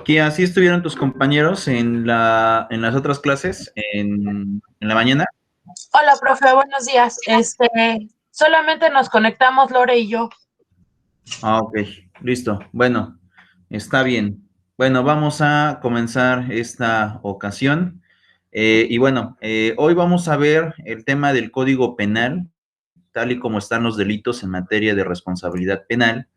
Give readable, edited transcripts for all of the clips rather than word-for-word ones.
Que así estuvieron tus compañeros en las otras clases, en la mañana. Hola, profe, buenos días. Solamente nos conectamos Lore y yo. Ah, ok, listo. Bueno, está bien. Bueno, vamos a comenzar esta ocasión. Y bueno, hoy vamos a ver el tema del Código Penal, tal y como están los delitos en materia de responsabilidad penal.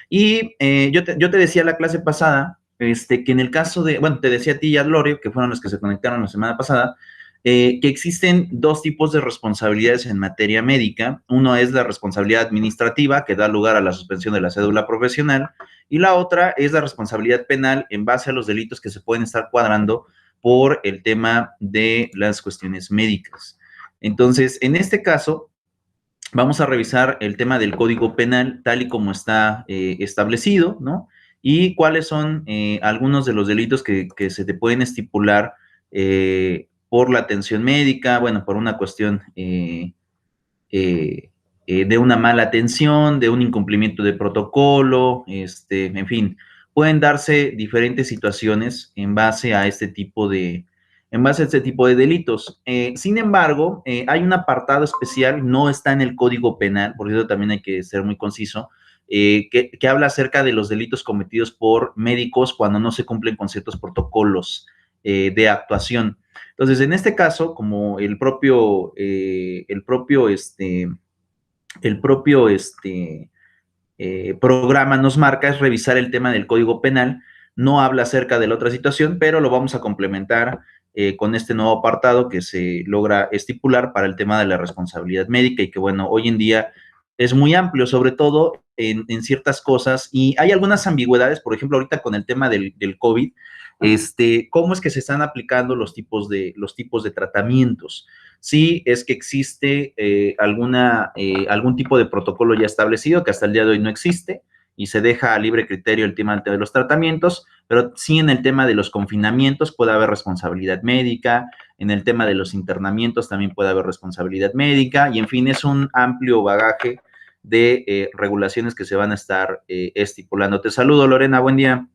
Y yo te decía la clase pasada, que en el caso de, bueno, te decía a ti y a Gloria, que fueron los que se conectaron la semana pasada, que existen dos tipos de responsabilidades en materia médica. Uno es la responsabilidad administrativa, que da lugar a la suspensión de la cédula profesional, y la otra es la responsabilidad penal en base a los delitos que se pueden estar cuadrando por el tema de las cuestiones médicas. Entonces, en este caso, vamos a revisar el tema del Código Penal tal y como está establecido, ¿no? Y cuáles son algunos de los delitos que se te pueden estipular por la atención médica, bueno, por una cuestión de una mala atención, de un incumplimiento de protocolo, en fin, pueden darse diferentes situaciones en base a este tipo de delitos. Sin embargo, hay un apartado especial, no está en el Código Penal, por eso también hay que ser muy conciso, que habla acerca de los delitos cometidos por médicos cuando no se cumplen con ciertos protocolos de actuación. Entonces, en este caso, como el propio programa nos marca, es revisar el tema del Código Penal, no habla acerca de la otra situación, pero lo vamos a complementar con este nuevo apartado que se logra estipular para el tema de la responsabilidad médica y que, bueno, hoy en día es muy amplio, sobre todo en ciertas cosas, y hay algunas ambigüedades, por ejemplo, ahorita con el tema del COVID, cómo es que se están aplicando los tipos de tratamientos. Sí, es que existe algún tipo de protocolo ya establecido que hasta el día de hoy no existe y se deja a libre criterio el tema de los tratamientos, pero sí en el tema de los confinamientos puede haber responsabilidad médica, en el tema de los internamientos también puede haber responsabilidad médica y en fin, es un amplio bagaje de regulaciones que se van a estar estipulando. Te saludo, Lorena, buen día.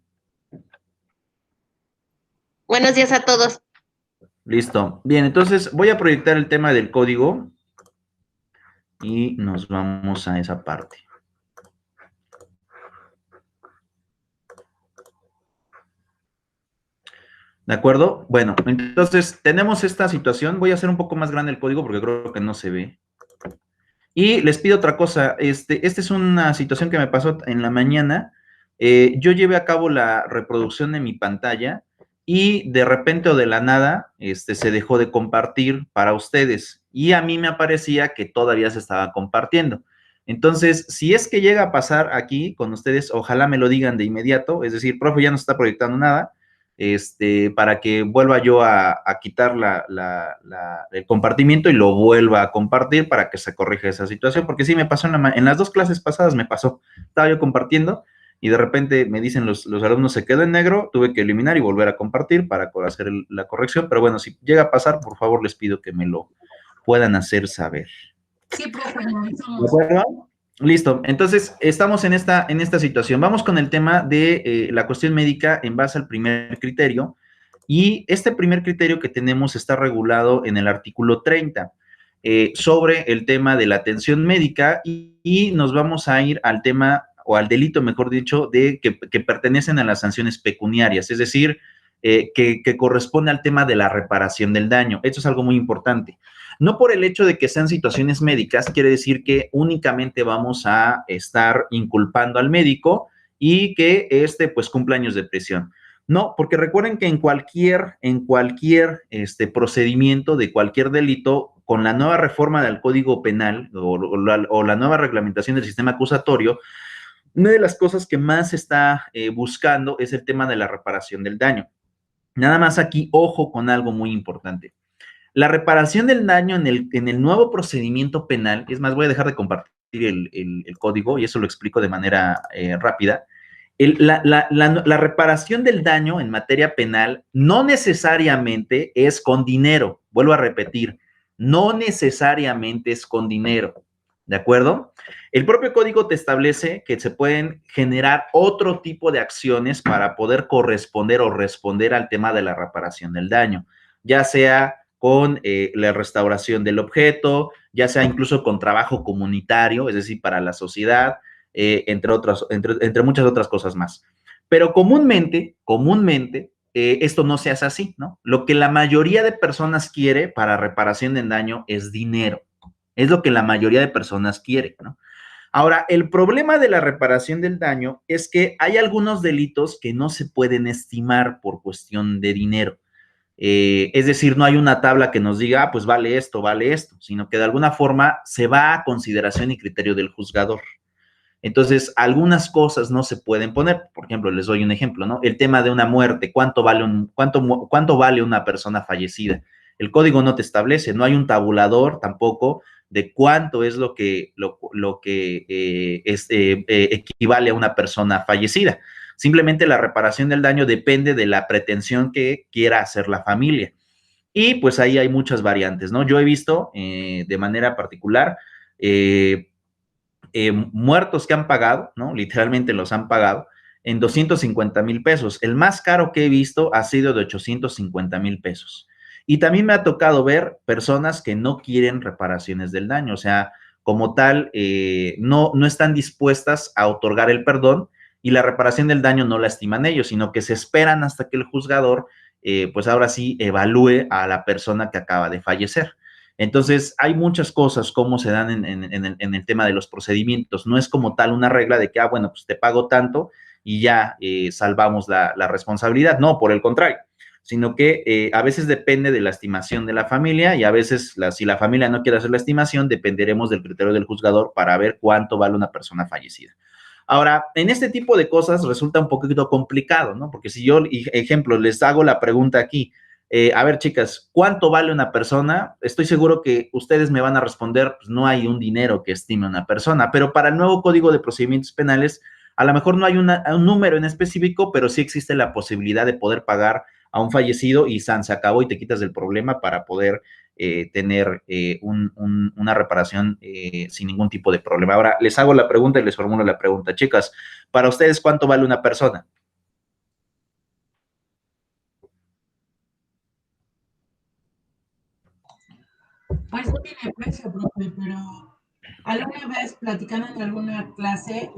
Buenos días a todos. Listo. Bien, entonces voy a proyectar el tema del código y nos vamos a esa parte. ¿De acuerdo? Bueno, entonces tenemos esta situación. Voy a hacer un poco más grande el código porque creo que no se ve. Y les pido otra cosa. Esta es una situación que me pasó en la mañana. Yo llevé a cabo la reproducción de mi pantalla y de repente o de la nada se dejó de compartir para ustedes. Y a mí me aparecía que todavía se estaba compartiendo. Entonces, si es que llega a pasar aquí con ustedes, ojalá me lo digan de inmediato. Es decir, profe, ya no se está proyectando nada. Para que vuelva yo a quitar el compartimiento y lo vuelva a compartir para que se corrija esa situación, porque sí me pasó en las dos clases pasadas, me pasó, estaba yo compartiendo y de repente me dicen los alumnos se quedó en negro, tuve que eliminar y volver a compartir para hacer la corrección, pero bueno, si llega a pasar, por favor les pido que me lo puedan hacer saber. Sí, profe, lo avisamos. ¿De acuerdo? Listo, entonces estamos en esta situación. Vamos con el tema de la cuestión médica en base al primer criterio. Y este primer criterio que tenemos está regulado en el artículo 30 sobre el tema de la atención médica y nos vamos a ir al tema o al delito, mejor dicho, de que pertenecen a las sanciones pecuniarias, es decir, que corresponde al tema de la reparación del daño. Esto es algo muy importante. No por el hecho de que sean situaciones médicas, quiere decir que únicamente vamos a estar inculpando al médico y que pues cumpla años de prisión. No, porque recuerden que en cualquier procedimiento de cualquier delito, con la nueva reforma del Código Penal o la nueva reglamentación del sistema acusatorio, una de las cosas que más se está buscando es el tema de la reparación del daño. Nada más aquí, ojo con algo muy importante. La reparación del daño en el nuevo procedimiento penal, es más, voy a dejar de compartir el código y eso lo explico de manera rápida. La reparación del daño en materia penal no necesariamente es con dinero. Vuelvo a repetir, no necesariamente es con dinero. ¿de acuerdo? El propio código te establece que se pueden generar otro tipo de acciones para poder corresponder o responder al tema de la reparación del daño, ya sea con la restauración del objeto, ya sea incluso con trabajo comunitario, es decir, para la sociedad, entre muchas otras cosas más. Pero comúnmente, esto no se hace así, ¿no? Lo que la mayoría de personas quiere para reparación del daño es dinero. Es lo que la mayoría de personas quiere, ¿no? Ahora, el problema de la reparación del daño es que hay algunos delitos que no se pueden estimar por cuestión de dinero. Es decir, no hay una tabla que nos diga, pues vale esto, sino que de alguna forma se va a consideración y criterio del juzgador. Entonces, algunas cosas no se pueden poner. Por ejemplo, les doy un ejemplo, ¿no? El tema de una muerte, ¿cuánto vale una persona fallecida? El código no te establece, no hay un tabulador tampoco de cuánto es lo que equivale a una persona fallecida. Simplemente la reparación del daño depende de la pretensión que quiera hacer la familia. Y pues ahí hay muchas variantes, ¿no? Yo he visto de manera particular muertos que han pagado, ¿no? Literalmente los han pagado en 250,000 pesos. El más caro que he visto ha sido de 850,000 pesos. Y también me ha tocado ver personas que no quieren reparaciones del daño, o sea, como tal, no están dispuestas a otorgar el perdón y la reparación del daño no la estiman ellos, sino que se esperan hasta que el juzgador, pues ahora sí, evalúe a la persona que acaba de fallecer. Entonces, hay muchas cosas como se dan en el tema de los procedimientos. No es como tal una regla de que, bueno, pues te pago tanto y ya salvamos la responsabilidad. No, por el contrario, sino que a veces depende de la estimación de la familia y a veces, si la familia no quiere hacer la estimación, dependeremos del criterio del juzgador para ver cuánto vale una persona fallecida. Ahora, en este tipo de cosas resulta un poquito complicado, ¿no? Porque si yo, ejemplo, les hago la pregunta aquí, a ver, chicas, ¿cuánto vale una persona? Estoy seguro que ustedes me van a responder, pues no hay un dinero que estime una persona, pero para el nuevo Código de Procedimientos Penales, a lo mejor no hay un número en específico, pero sí existe la posibilidad de poder pagar a un fallecido y se acabó y te quitas del problema para poder tener una reparación sin ningún tipo de problema. Ahora, les hago la pregunta y les formulo la pregunta. Chicas, para ustedes, ¿cuánto vale una persona? Pues no tiene precio, profe, pero alguna vez platicando en alguna clase,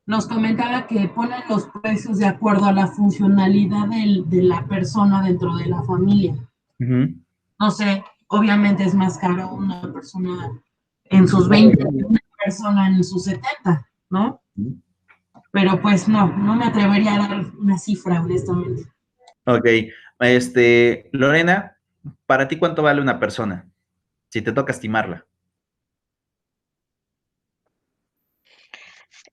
nos comentaba que ponen los precios de acuerdo a la funcionalidad de la persona dentro de la familia. No sé, obviamente es más caro una persona en sus 20 que una persona en sus 70, ¿no? Pero pues no me atrevería a dar una cifra, honestamente. Ok, Lorena, ¿para ti cuánto vale una persona? Si te toca estimarla.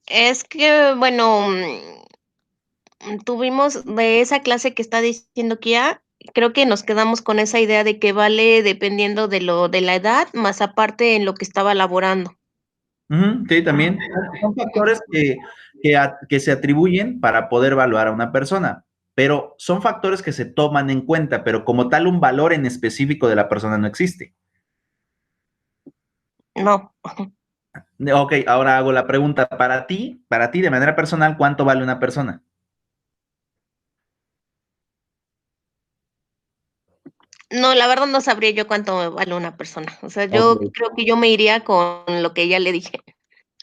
Es que, bueno, tuvimos de esa clase que está diciendo Kia, creo que nos quedamos con esa idea de que vale dependiendo de la edad, más aparte en lo que estaba laborando. Sí, también. Son factores que se atribuyen para poder evaluar a una persona, pero son factores que se toman en cuenta, pero como tal un valor en específico de la persona no existe. No. Ok, ahora hago la pregunta, para ti, de manera personal, ¿cuánto vale una persona? No, la verdad no sabría yo cuánto vale una persona. O sea, yo Ok. creo que yo me iría con lo que ya le dije.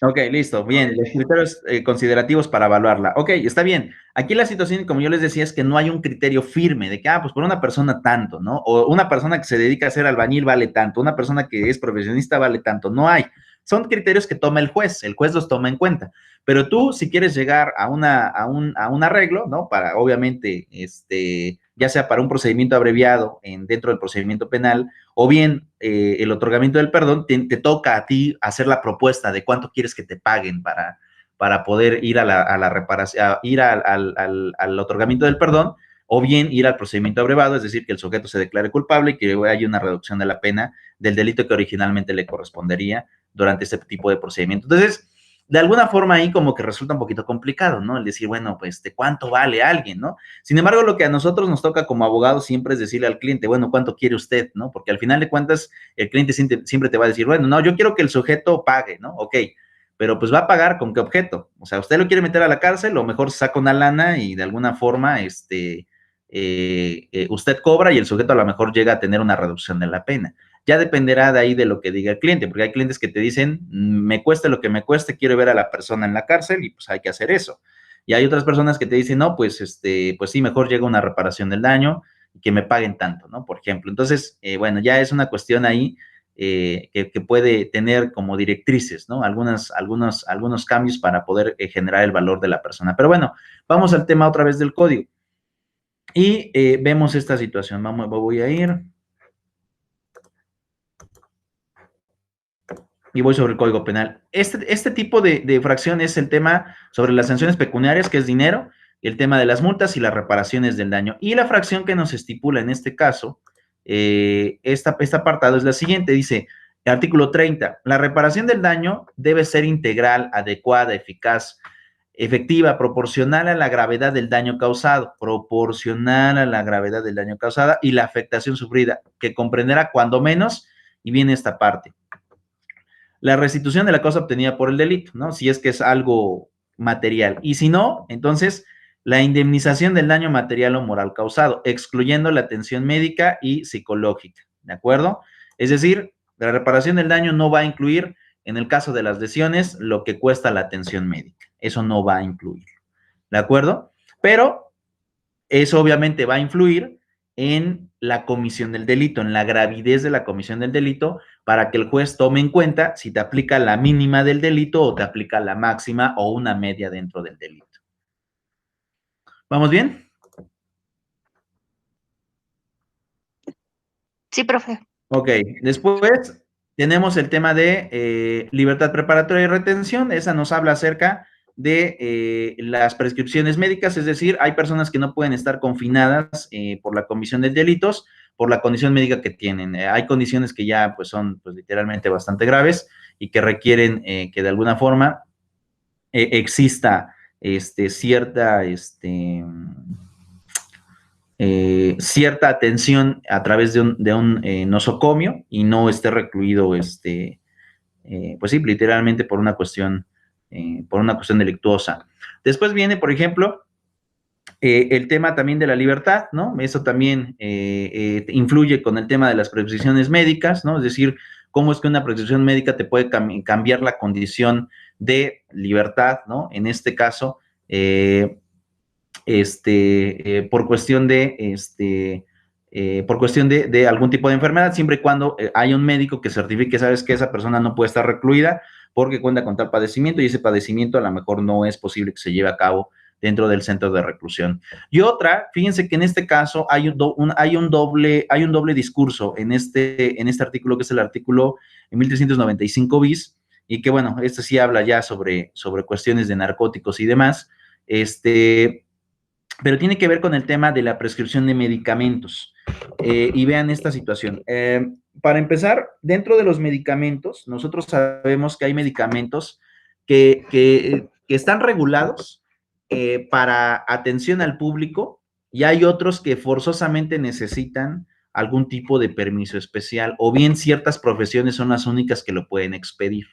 Ok, listo, bien, los criterios considerativos para evaluarla. Ok, está bien. Aquí la situación, como yo les decía, es que no hay un criterio firme de que, pues por una persona tanto, ¿no? O una persona que se dedica a ser albañil vale tanto, una persona que es profesionista vale tanto, no hay. Son criterios que toma el juez los toma en cuenta. Pero tú, si quieres llegar a un arreglo, ¿no? Para, obviamente, ya sea para un procedimiento abreviado dentro del procedimiento penal, o bien el otorgamiento del perdón, te toca a ti hacer la propuesta de cuánto quieres que te paguen para poder ir a la reparación, ir al otorgamiento del perdón, o bien ir al procedimiento abrevado, es decir, que el sujeto se declare culpable y que haya una reducción de la pena del delito que originalmente le correspondería durante este tipo de procedimiento. Entonces, de alguna forma ahí como que resulta un poquito complicado, ¿no? El decir, bueno, pues, ¿de cuánto vale alguien, no? Sin embargo, lo que a nosotros nos toca como abogados siempre es decirle al cliente, bueno, ¿cuánto quiere usted, no? Porque al final de cuentas, el cliente siempre te va a decir, bueno, no, yo quiero que el sujeto pague, ¿no? Ok, pero pues va a pagar ¿con qué objeto? O sea, usted lo quiere meter a la cárcel, o mejor saca una lana y de alguna forma, usted cobra y el sujeto a lo mejor llega a tener una reducción de la pena. Ya dependerá de ahí de lo que diga el cliente, porque hay clientes que te dicen, me cueste lo que me cueste, quiero ver a la persona en la cárcel y pues hay que hacer eso. Y hay otras personas que te dicen, no, pues, pues sí, mejor llega una reparación del daño y que me paguen tanto, ¿no? Por ejemplo. Entonces, bueno, ya es una cuestión ahí que puede tener como directrices, ¿no? Algunos cambios para poder generar el valor de la persona. Pero bueno, vamos al tema otra vez del código. Y vemos esta situación. Voy a ir. Y voy sobre el Código Penal. Este tipo de fracción es el tema sobre las sanciones pecuniarias, que es dinero, el tema de las multas y las reparaciones del daño. Y la fracción que nos estipula en este caso, este apartado es la siguiente, dice, artículo 30, la reparación del daño debe ser integral, adecuada, eficaz, efectiva, proporcional a la gravedad del daño causado, y la afectación sufrida, que comprenderá cuando menos, y viene esta parte, la restitución de la cosa obtenida por el delito, ¿no? Si es que es algo material. Y si no, entonces, la indemnización del daño material o moral causado, excluyendo la atención médica y psicológica, ¿de acuerdo? Es decir, la reparación del daño no va a incluir, en el caso de las lesiones, lo que cuesta la atención médica. Eso no va a incluir, ¿de acuerdo? Pero eso obviamente va a influir en la comisión del delito, en la gravidez de la comisión del delito, para que el juez tome en cuenta si te aplica la mínima del delito o te aplica la máxima o una media dentro del delito. ¿Vamos bien? Sí, profe. Ok, después tenemos el tema de libertad preparatoria y retención. Esa nos habla acerca de las prescripciones médicas, es decir, hay personas que no pueden estar confinadas por la comisión de delitos, por la condición médica que tienen. Hay condiciones que ya pues son pues, literalmente bastante graves y que requieren que de alguna forma exista cierta cierta atención a través de un nosocomio y no esté recluido, pues sí, literalmente por una cuestión delictuosa. Después viene, por ejemplo, el tema también de la libertad, ¿no? Eso también influye con el tema de las prescripciones médicas, ¿no? Es decir, cómo es que una prescripción médica te puede cambiar la condición de libertad, ¿no? En este caso, por cuestión de algún tipo de enfermedad, siempre y cuando haya un médico que certifique, sabes que esa persona no puede estar recluida porque cuenta con tal padecimiento y ese padecimiento a lo mejor no es posible que se lleve a cabo dentro del centro de reclusión. Y otra, fíjense que en este caso hay un doble discurso en este artículo, que es el artículo 1395 bis, y que bueno, este sí habla ya sobre cuestiones de narcóticos y demás, pero tiene que ver con el tema de la prescripción de medicamentos. Y vean esta situación. Para empezar, dentro de los medicamentos, nosotros sabemos que hay medicamentos que están regulados para atención al público y hay otros que forzosamente necesitan algún tipo de permiso especial o bien ciertas profesiones son las únicas que lo pueden expedir.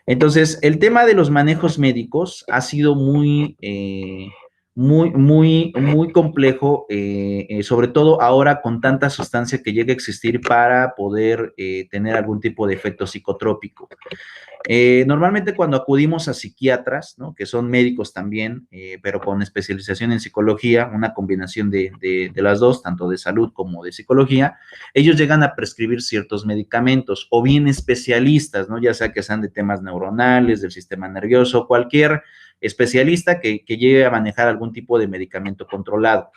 Entonces, el tema de los manejos médicos ha sido muy complejo, sobre todo ahora con tanta sustancia que llega a existir para poder tener algún tipo de efecto psicotrópico. Normalmente cuando acudimos a psiquiatras, ¿no? Que son médicos también, pero con especialización en psicología, una combinación de las dos, tanto de salud como de psicología, ellos llegan a prescribir ciertos medicamentos, o bien especialistas, ¿no? Ya sea que sean de temas neuronales, del sistema nervioso, cualquier especialista que llegue a manejar algún tipo de medicamento controlado.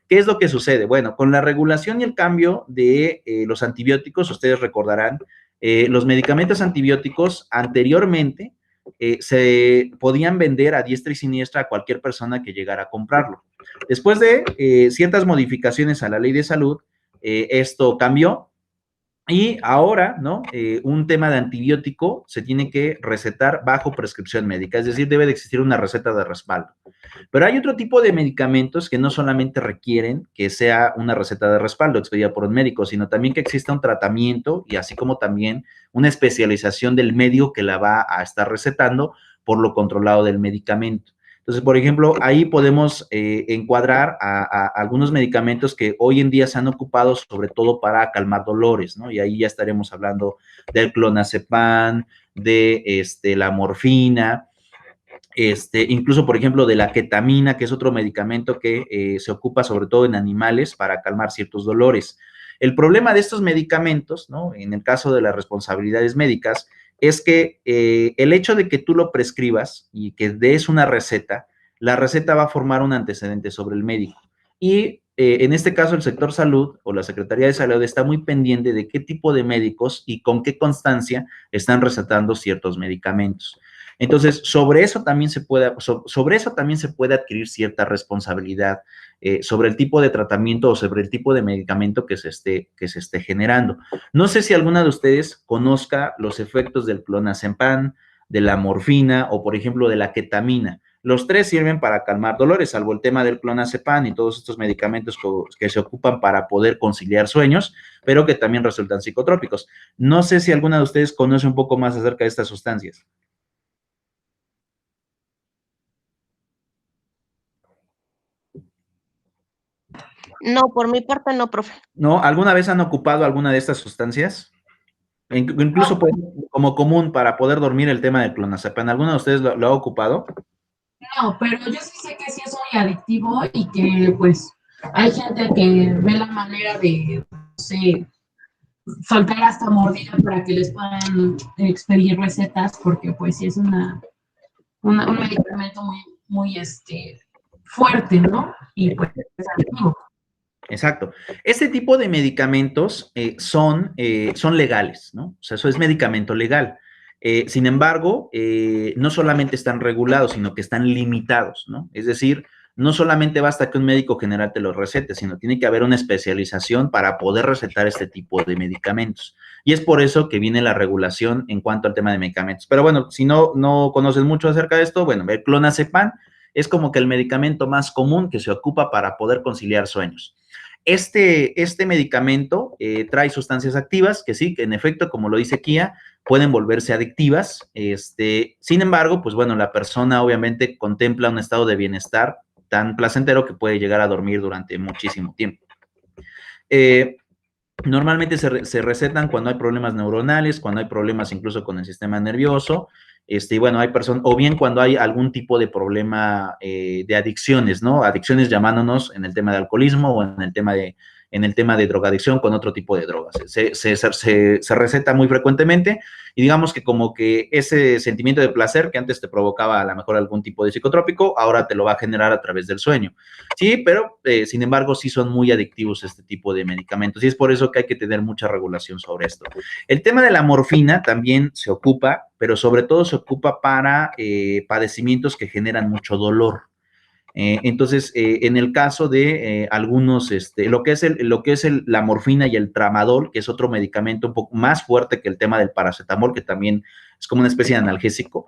¿Qué es lo que sucede? Bueno, con la regulación y el cambio de los antibióticos, ustedes recordarán, los medicamentos antibióticos anteriormente se podían vender a diestra y siniestra a cualquier persona que llegara a comprarlo. Después de ciertas modificaciones a la ley de salud, esto cambió Y ahora, ¿no? Un tema de antibiótico se tiene que recetar bajo prescripción médica, es decir, debe de existir una receta de respaldo. Pero hay otro tipo de medicamentos que no solamente requieren que sea una receta de respaldo expedida por un médico, sino también que exista un tratamiento y así como también una especialización del médico que la va a estar recetando por lo controlado del medicamento. Entonces, por ejemplo, ahí podemos encuadrar a algunos medicamentos que hoy en día se han ocupado sobre todo para calmar dolores, ¿no? Y ahí ya estaremos hablando del clonazepam, de la morfina, incluso, por ejemplo, de la ketamina, que es otro medicamento que se ocupa sobre todo en animales para calmar ciertos dolores. El problema de estos medicamentos, ¿no? En el caso de las responsabilidades médicas, es que el hecho de que tú lo prescribas y que des una receta, la receta va a formar un antecedente sobre el médico. Y en este caso, el sector salud o la Secretaría de Salud está muy pendiente de qué tipo de médicos y con qué constancia están recetando ciertos medicamentos. Entonces, sobre eso también se puede adquirir cierta responsabilidad sobre el tipo de tratamiento o sobre el tipo de medicamento que se esté generando. No sé si alguna de ustedes conozca los efectos del clonazepam, de la morfina o, por ejemplo, de la ketamina. Los tres sirven para calmar dolores, salvo el tema del clonazepam y todos estos medicamentos que se ocupan para poder conciliar sueños, pero que también resultan psicotrópicos. No sé si alguna de ustedes conoce un poco más acerca de estas sustancias. No, por mi parte no, profe. ¿No? ¿Alguna vez han ocupado alguna de estas sustancias? Incluso como común para poder dormir el tema del clonazepam. ¿Alguno de ustedes lo ha ocupado? No, pero yo sí sé que sí es muy adictivo y que pues hay gente que ve la manera de, no sé, soltar hasta mordida para que les puedan expedir recetas, porque pues sí es un medicamento muy fuerte, ¿no? Y pues es adictivo. Exacto. Este tipo de medicamentos son legales, ¿no? O sea, eso es medicamento legal. Sin embargo, no solamente están regulados, sino que están limitados, ¿no? Es decir, no solamente basta que un médico general te lo recete, sino tiene que haber una especialización para poder recetar este tipo de medicamentos. Y es por eso que viene la regulación en cuanto al tema de medicamentos. Pero bueno, si no conoces mucho acerca de esto, bueno, el clonazepam es como que el medicamento más común que se ocupa para poder conciliar sueños. Este medicamento trae sustancias activas que sí, que en efecto, como lo dice Kia, pueden volverse adictivas. Sin embargo, pues bueno, la persona obviamente contempla un estado de bienestar tan placentero que puede llegar a dormir durante muchísimo tiempo. Normalmente se recetan cuando hay problemas neuronales, cuando hay problemas incluso con el sistema nervioso, bueno, hay personas, o bien cuando hay algún tipo de problema de adicciones, ¿no? Adicciones llamándonos en el tema de alcoholismo o en el tema de drogadicción con otro tipo de drogas. Se receta muy frecuentemente y digamos que como que ese sentimiento de placer que antes te provocaba a lo mejor algún tipo de psicotrópico, ahora te lo va a generar a través del sueño. Sí, pero sin embargo sí son muy adictivos este tipo de medicamentos y es por eso que hay que tener mucha regulación sobre esto. El tema de la morfina también se ocupa, pero sobre todo se ocupa para padecimientos que generan mucho dolor. Entonces, en el caso de algunos, lo que es la morfina y el tramadol, que es otro medicamento un poco más fuerte que el tema del paracetamol, que también es como una especie de analgésico,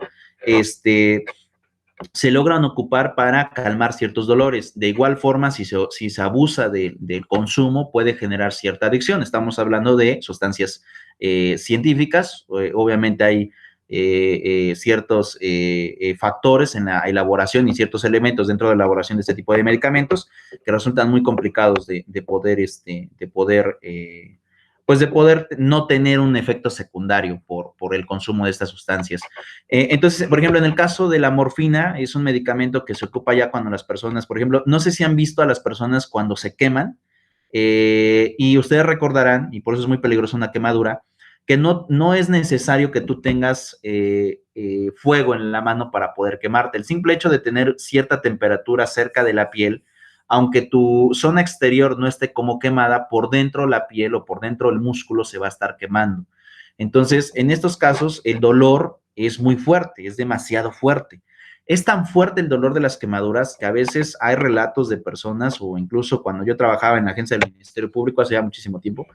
se logran ocupar para calmar ciertos dolores. De igual forma, si se abusa del consumo, puede generar cierta adicción. Estamos hablando de sustancias científicas. Obviamente hay ciertos factores en la elaboración y ciertos elementos dentro de la elaboración de este tipo de medicamentos que resultan muy complicados de poder no tener un efecto secundario por el consumo de estas sustancias. Entonces, por ejemplo, en el caso de la morfina, es un medicamento que se ocupa ya cuando las personas, por ejemplo, no sé si han visto a las personas cuando se queman, y ustedes recordarán, y por eso es muy peligrosa una quemadura, que no es necesario que tú tengas fuego en la mano para poder quemarte. El simple hecho de tener cierta temperatura cerca de la piel, aunque tu zona exterior no esté como quemada, por dentro la piel o por dentro el músculo se va a estar quemando. Entonces, en estos casos, el dolor es muy fuerte, es demasiado fuerte. Es tan fuerte el dolor de las quemaduras que a veces hay relatos de personas, o incluso cuando yo trabajaba en la agencia del Ministerio Público hace ya muchísimo tiempo,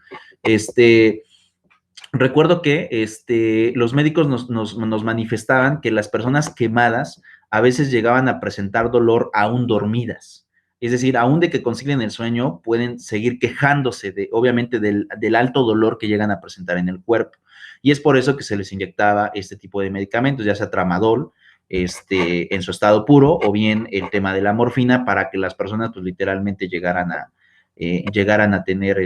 recuerdo que los médicos nos manifestaban que las personas quemadas a veces llegaban a presentar dolor aún dormidas. Es decir, aún de que consiguen el sueño, pueden seguir quejándose obviamente, del alto dolor que llegan a presentar en el cuerpo. Y es por eso que se les inyectaba este tipo de medicamentos, ya sea tramadol, en su estado puro, o bien el tema de la morfina, para que las personas, pues, literalmente llegaran a tener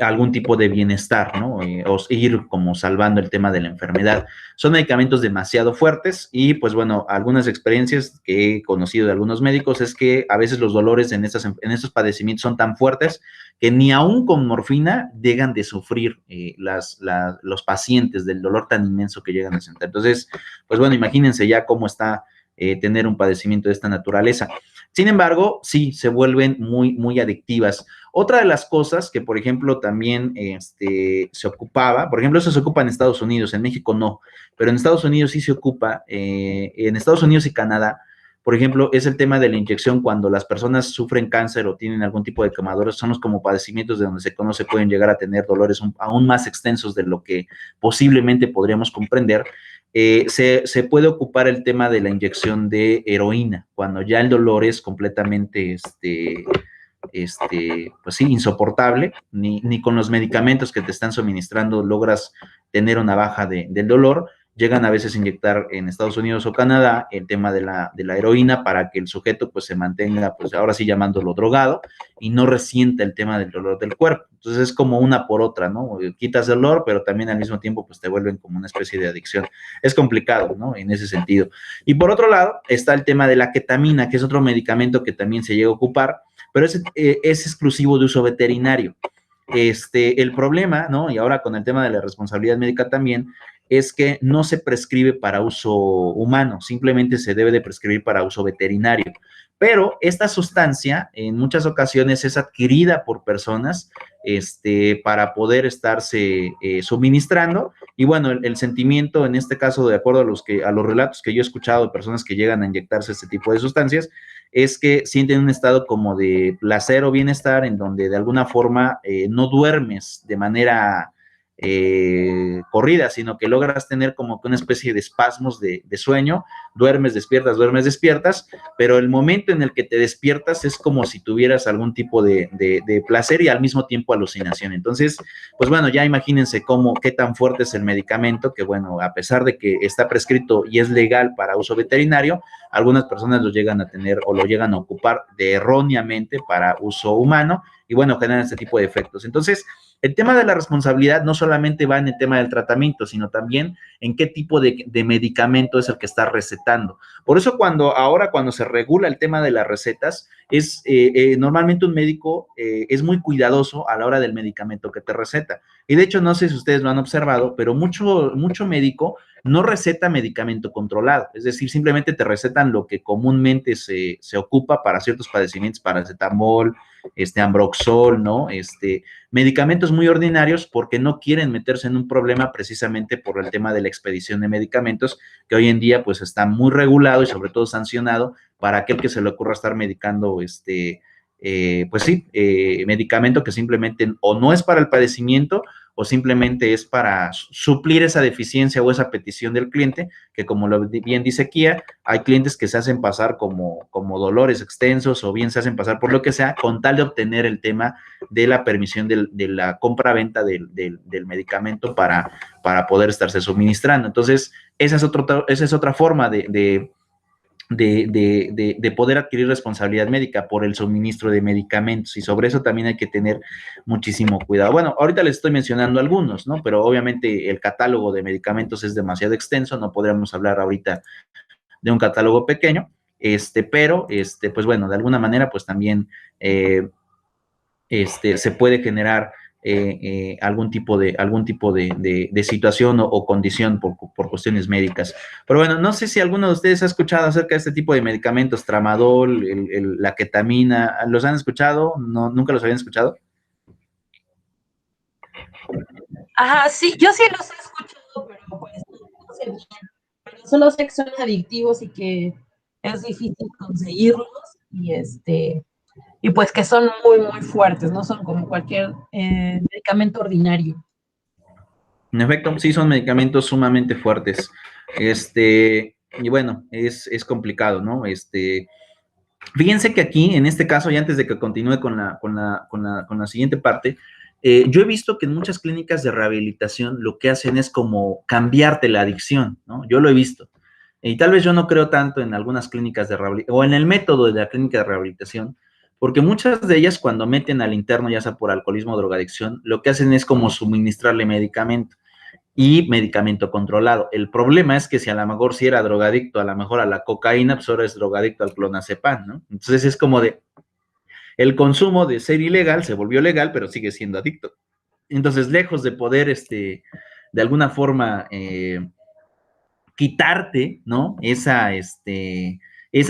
algún tipo de bienestar, ¿no? O ir como salvando el tema de la enfermedad. Son medicamentos demasiado fuertes y, pues bueno, algunas experiencias que he conocido de algunos médicos es que a veces los dolores en estos padecimientos son tan fuertes que ni aún con morfina llegan de sufrir los pacientes del dolor tan inmenso que llegan a sentir. Entonces, pues bueno, imagínense ya cómo está tener un padecimiento de esta naturaleza. Sin embargo, sí, se vuelven muy, muy adictivas. Otra de las cosas que, por ejemplo, también se ocupaba, por ejemplo, eso se ocupa en Estados Unidos, en México no, pero en Estados Unidos sí se ocupa, en Estados Unidos y Canadá, por ejemplo, es el tema de la inyección cuando las personas sufren cáncer o tienen algún tipo de quemaduras, son los como padecimientos de donde se conoce pueden llegar a tener dolores aún más extensos de lo que posiblemente podríamos comprender. Se puede ocupar el tema de la inyección de heroína, cuando ya el dolor es completamente, pues sí, insoportable, ni con los medicamentos que te están suministrando logras tener una baja del dolor. Llegan a veces a inyectar en Estados Unidos o Canadá el tema de la heroína para que el sujeto pues se mantenga, pues ahora sí llamándolo drogado, y no resienta el tema del dolor del cuerpo. Entonces es como una por otra, ¿no? Quitas el dolor, pero también al mismo tiempo pues te vuelven como una especie de adicción. Es complicado, ¿no? En ese sentido. Y por otro lado está el tema de la ketamina, que es otro medicamento que también se llega a ocupar, pero es exclusivo de uso veterinario. El problema, ¿no? Y ahora con el tema de la responsabilidad médica también, es que no se prescribe para uso humano, simplemente se debe de prescribir para uso veterinario. Pero esta sustancia en muchas ocasiones es adquirida por personas para poder estarse suministrando. Y bueno, el sentimiento en este caso, de acuerdo a los relatos que yo he escuchado de personas que llegan a inyectarse este tipo de sustancias, es que sienten un estado como de placer o bienestar en donde de alguna forma no duermes de manera corrida, sino que logras tener como que una especie de espasmos de sueño, duermes, despiertas, pero el momento en el que te despiertas es como si tuvieras algún tipo de placer y al mismo tiempo alucinación. Entonces, pues bueno, ya imagínense qué tan fuerte es el medicamento, que bueno, a pesar de que está prescrito y es legal para uso veterinario, algunas personas lo llegan a tener o lo llegan a ocupar erróneamente para uso humano y bueno, generan este tipo de efectos. Entonces, el tema de la responsabilidad no solamente va en el tema del tratamiento, sino también en qué tipo de medicamento es el que está recetando. Por eso ahora cuando se regula el tema de las recetas, normalmente un médico es muy cuidadoso a la hora del medicamento que te receta. Y de hecho, no sé si ustedes lo han observado, pero mucho médico no receta medicamento controlado, es decir, simplemente te recetan lo que comúnmente se ocupa para ciertos padecimientos, paracetamol, ambroxol, ¿no? Medicamentos muy ordinarios porque no quieren meterse en un problema precisamente por el tema de la expedición de medicamentos, que hoy en día pues está muy regulado y sobre todo sancionado para aquel que se le ocurra estar medicando pues sí, medicamento que simplemente o no es para el padecimiento o simplemente es para suplir esa deficiencia o esa petición del cliente, que como bien dice Kia, hay clientes que se hacen pasar como dolores extensos o bien se hacen pasar por lo que sea, con tal de obtener el tema de la permisión de la compra-venta del medicamento para poder estarse suministrando. Entonces, esa es otra forma de poder adquirir responsabilidad médica por el suministro de medicamentos, y sobre eso también hay que tener muchísimo cuidado. Bueno, ahorita les estoy mencionando algunos, ¿no? Pero obviamente el catálogo de medicamentos es demasiado extenso, no podríamos hablar ahorita de un catálogo pequeño, pero, pues bueno, de alguna manera, pues también se puede generar algún tipo de situación o condición por cuestiones médicas. Pero bueno, no sé si alguno de ustedes ha escuchado acerca de este tipo de medicamentos, tramadol, la ketamina, ¿los han escuchado? No, ¿nunca los habían escuchado? Ajá, sí, yo sí los he escuchado, pero pues no sé bien. Pero solo sé que son adictivos y que es difícil conseguirlos y y pues que son muy, muy fuertes, no son como cualquier medicamento ordinario. En efecto, sí son medicamentos sumamente fuertes. Y bueno, es complicado, ¿no? Fíjense que aquí, en este caso, y antes de que continúe con la siguiente parte, yo he visto que en muchas clínicas de rehabilitación lo que hacen es como cambiarte la adicción, ¿no? Yo lo he visto. Y tal vez yo no creo tanto en algunas clínicas de rehabilitación, o en el método de la clínica de rehabilitación, porque muchas de ellas cuando meten al interno, ya sea por alcoholismo o drogadicción, lo que hacen es como suministrarle medicamento y medicamento controlado. El problema es que si a lo mejor si era drogadicto, a lo mejor a la cocaína, pues ahora es drogadicto al clonazepam, ¿no? Entonces es como de, el consumo de ser ilegal se volvió legal, pero sigue siendo adicto. Entonces, lejos de poder, de alguna forma, quitarte, ¿no? Esa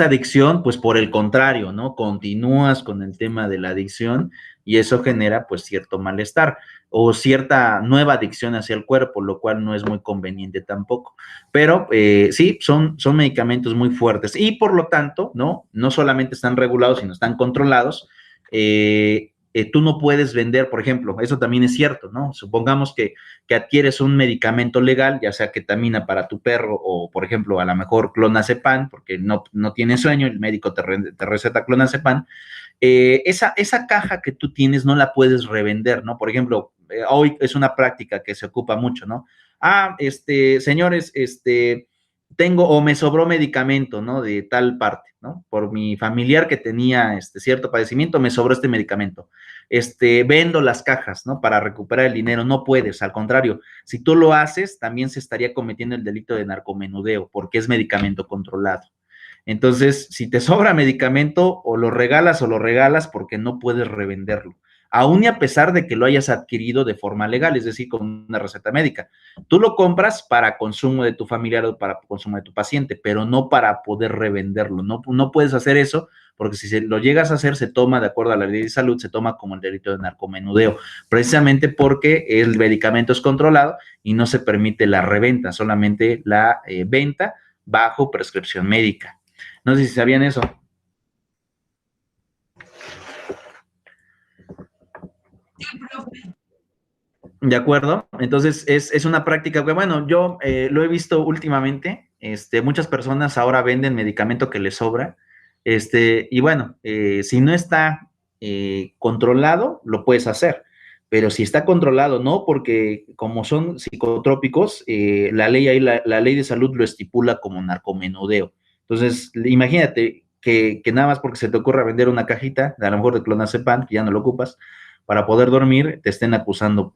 adicción, pues por el contrario, ¿no? Continúas con el tema de la adicción y eso genera pues cierto malestar o cierta nueva adicción hacia el cuerpo, lo cual no es muy conveniente tampoco. Pero sí, son medicamentos muy fuertes y por lo tanto, ¿no? No solamente están regulados, sino están controlados. Tú no puedes vender, por ejemplo, eso también es cierto, ¿no? Supongamos que adquieres un medicamento legal, ya sea ketamina para tu perro o, por ejemplo, a lo mejor clonazepam, porque no tiene sueño, el médico te receta clonazepam, esa caja que tú tienes no la puedes revender, ¿no? Por ejemplo, hoy es una práctica que se ocupa mucho, ¿no? Señores, tengo o me sobró medicamento, ¿no? De tal parte, ¿no? Por mi familiar que tenía cierto padecimiento, me sobró este medicamento. Vendo las cajas, ¿no? Para recuperar el dinero. No puedes, al contrario, si tú lo haces, también se estaría cometiendo el delito de narcomenudeo, porque es medicamento controlado. Entonces, si te sobra medicamento, o lo regalas porque no puedes revenderlo, aún y a pesar de que lo hayas adquirido de forma legal, es decir, con una receta médica. Tú lo compras para consumo de tu familiar o para consumo de tu paciente, pero no para poder revenderlo. No puedes hacer eso porque si se lo llegas a hacer, se toma, de acuerdo a la ley de salud, se toma como el delito de narcomenudeo, precisamente porque el medicamento es controlado y no se permite la reventa, solamente la venta bajo prescripción médica. No sé si sabían eso. Sí, profe. ¿De acuerdo? Entonces es una práctica que, bueno, yo lo he visto últimamente. Muchas personas ahora venden medicamento que les sobra. Y bueno, si no está controlado, lo puedes hacer. Pero si está controlado, no, porque como son psicotrópicos, la ley ahí, la ley de salud lo estipula como narcomenudeo. Entonces, imagínate que nada más porque se te ocurra vender una cajita, a lo mejor de clonazepam, que ya no lo ocupas, para poder dormir, te estén acusando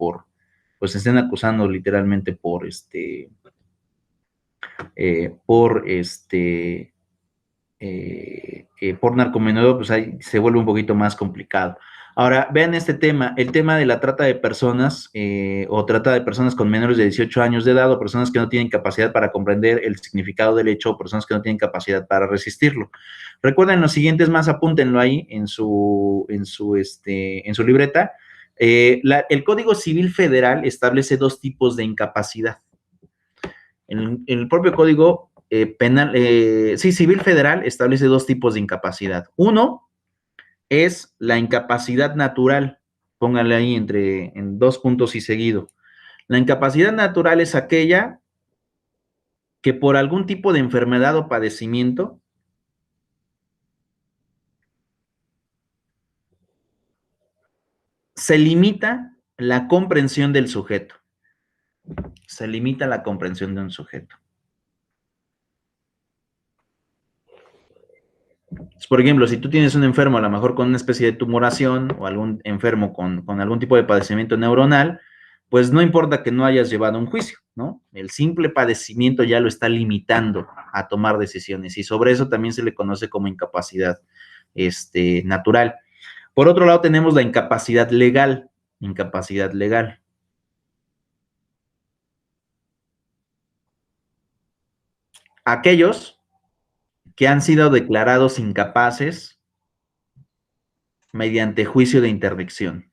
pues te estén acusando literalmente por narcomenudeo, pues ahí se vuelve un poquito más complicado. Ahora, vean este tema, el tema de la trata de personas o trata de personas con menores de 18 años de edad o personas que no tienen capacidad para comprender el significado del hecho o personas que no tienen capacidad para resistirlo. Recuerden los siguientes más, apúntenlo ahí en su libreta. El Código Civil Federal establece dos tipos de incapacidad. En el propio Código Penal, Civil Federal establece dos tipos de incapacidad. Uno es la incapacidad natural, póngale ahí en 2 puntos y seguido. La incapacidad natural es aquella que por algún tipo de enfermedad o padecimiento se limita la comprensión del sujeto. Se limita la comprensión de un sujeto. Por ejemplo, si tú tienes un enfermo a lo mejor con una especie de tumoración o algún enfermo con algún tipo de padecimiento neuronal, pues no importa que no hayas llevado un juicio, ¿no? El simple padecimiento ya lo está limitando a tomar decisiones y sobre eso también se le conoce como incapacidad natural. Por otro lado tenemos la incapacidad legal. Incapacidad legal. Aquellos que han sido declarados incapaces mediante juicio de interdicción.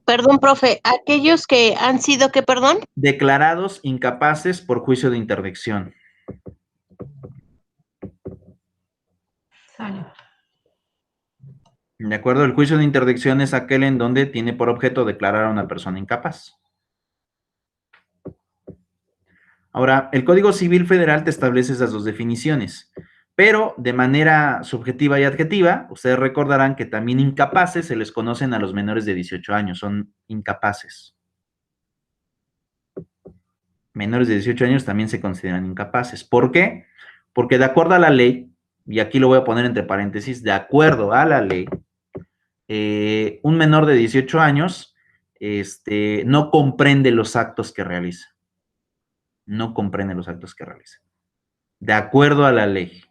Perdón, profe, aquellos que han sido, ¿qué, perdón? Declarados incapaces por juicio de interdicción. Sale. ¿De acuerdo? El juicio de interdicción es aquel en donde tiene por objeto declarar a una persona incapaz. Ahora, el Código Civil Federal te establece esas dos definiciones, pero de manera subjetiva y adjetiva, ustedes recordarán que también incapaces se les conocen a los menores de 18 años, son incapaces. Menores de 18 años también se consideran incapaces. ¿Por qué? Porque de acuerdo a la ley, y aquí lo voy a poner entre paréntesis, de acuerdo a la ley, un menor de 18 años no comprende los actos que realiza. No comprende los actos que realiza. De acuerdo a la ley.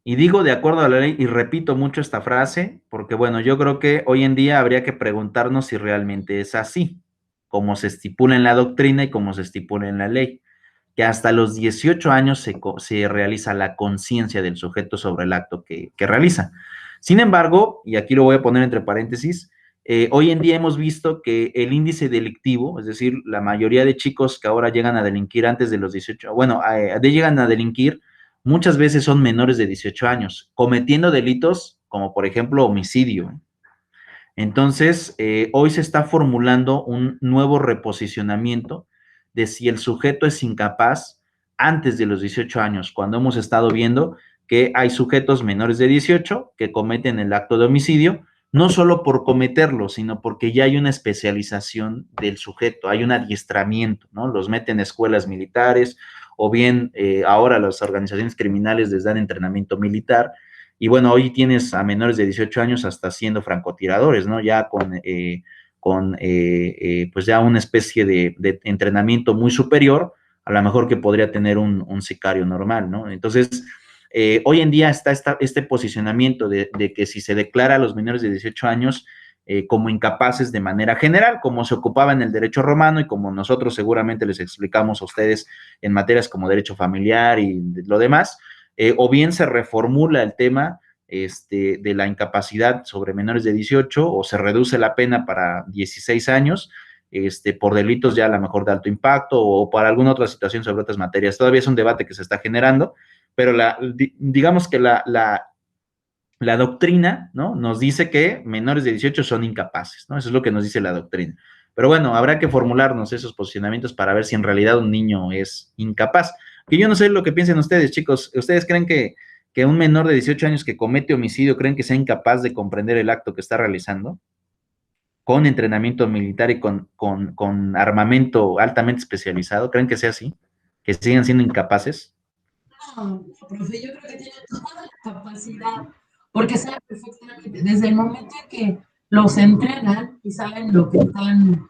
Y digo de acuerdo a la ley, y repito mucho esta frase, porque bueno, yo creo que hoy en día habría que preguntarnos si realmente es así, como se estipula en la doctrina y como se estipula en la ley, que hasta los 18 años se realiza la conciencia del sujeto sobre el acto que realiza. Sin embargo, y aquí lo voy a poner entre paréntesis, hoy en día hemos visto que el índice delictivo, es decir, la mayoría de chicos que ahora llegan a delinquir antes de los 18, bueno, llegan a delinquir, muchas veces son menores de 18 años, cometiendo delitos como por ejemplo homicidio. Entonces, hoy se está formulando un nuevo reposicionamiento de si el sujeto es incapaz antes de los 18 años, cuando hemos estado viendo que hay sujetos menores de 18 que cometen el acto de homicidio, no solo por cometerlo, sino porque ya hay una especialización del sujeto, hay un adiestramiento, ¿no? Los meten en escuelas militares, o bien ahora las organizaciones criminales les dan entrenamiento militar, y bueno, hoy tienes a menores de 18 años hasta siendo francotiradores, ¿no? Ya pues ya una especie de entrenamiento muy superior a lo mejor que podría tener un sicario normal, ¿no? Entonces, hoy en día está este posicionamiento de que si se declara a los menores de 18 años como incapaces de manera general, como se ocupaba en el derecho romano y como nosotros seguramente les explicamos a ustedes en materias como derecho familiar y lo demás, o bien se reformula el tema de la incapacidad sobre menores de 18 o se reduce la pena para 16 años por delitos ya a lo mejor de alto impacto o para alguna otra situación sobre otras materias. Todavía es un debate que se está generando, pero digamos que la doctrina, ¿no? Nos dice que menores de 18 son incapaces, ¿no? Eso es lo que nos dice la doctrina. Pero bueno, habrá que formularnos esos posicionamientos para ver si en realidad un niño es incapaz. Que yo no sé lo que piensen ustedes, chicos. ¿Ustedes creen que un menor de 18 años que comete homicidio creen que sea incapaz de comprender el acto que está realizando? Con entrenamiento militar y con armamento altamente especializado, ¿creen que sea así? ¿Que sigan siendo incapaces? No, profe, yo creo que tiene toda la capacidad, porque saben perfectamente, desde el momento en que los entrenan y saben lo que están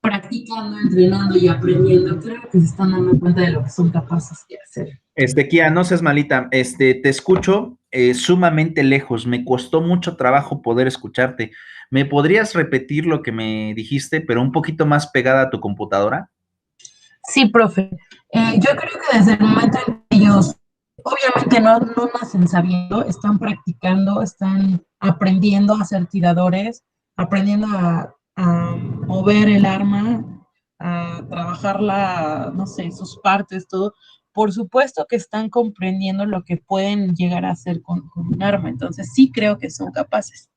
practicando, entrenando y aprendiendo, creo que se están dando cuenta de lo que son capaces de hacer. Kia, no seas malita, te escucho sumamente lejos, me costó mucho trabajo poder escucharte. ¿Me podrías repetir lo que me dijiste, pero un poquito más pegada a tu computadora? Sí, profe. Yo creo que desde el momento en que ellos, obviamente no nacen sabiendo, están practicando, están aprendiendo a ser tiradores, aprendiendo a mover el arma, a trabajar no sé, sus partes, todo. Por supuesto que están comprendiendo lo que pueden llegar a hacer con un arma, entonces sí creo que son capaces.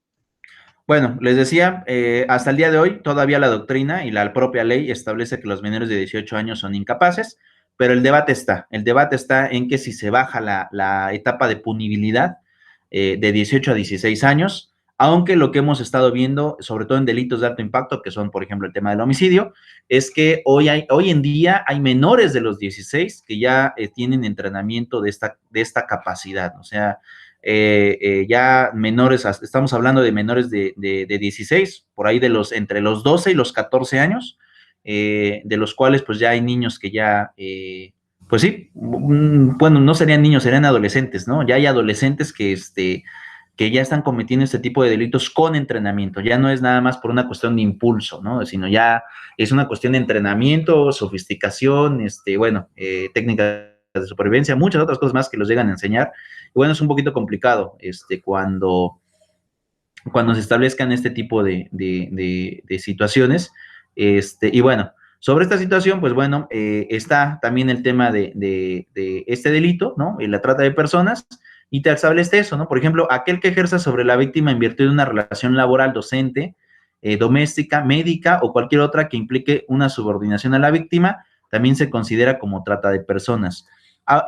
Bueno, les decía, hasta el día de hoy todavía la doctrina y la propia ley establece que los menores de 18 años son incapaces, pero el debate está en que si se baja la etapa de punibilidad de 18 a 16 años, aunque lo que hemos estado viendo, sobre todo en delitos de alto impacto, que son, por ejemplo, el tema del homicidio, es que hoy en día hay menores de los 16 que ya tienen entrenamiento de esta capacidad, o sea, ya menores, estamos hablando de menores de 16, por ahí entre los 12 y los 14 años, de los cuales pues ya hay niños que ya, pues sí, bueno, no serían niños, serían adolescentes, ¿no? Ya hay adolescentes que ya están cometiendo este tipo de delitos con entrenamiento, ya no es nada más por una cuestión de impulso, ¿no? Sino ya es una cuestión de entrenamiento, sofisticación, bueno, técnicas de supervivencia, muchas otras cosas más que los llegan a enseñar. Y bueno, es un poquito complicado cuando cuando se establezcan este tipo de situaciones. Y bueno, sobre esta situación, pues bueno, está también el tema de este delito, ¿no? Y la trata de personas, y te establece eso, ¿no? Por ejemplo, aquel que ejerza sobre la víctima en virtud de una relación laboral, docente, doméstica, médica o cualquier otra que implique una subordinación a la víctima, también se considera como trata de personas.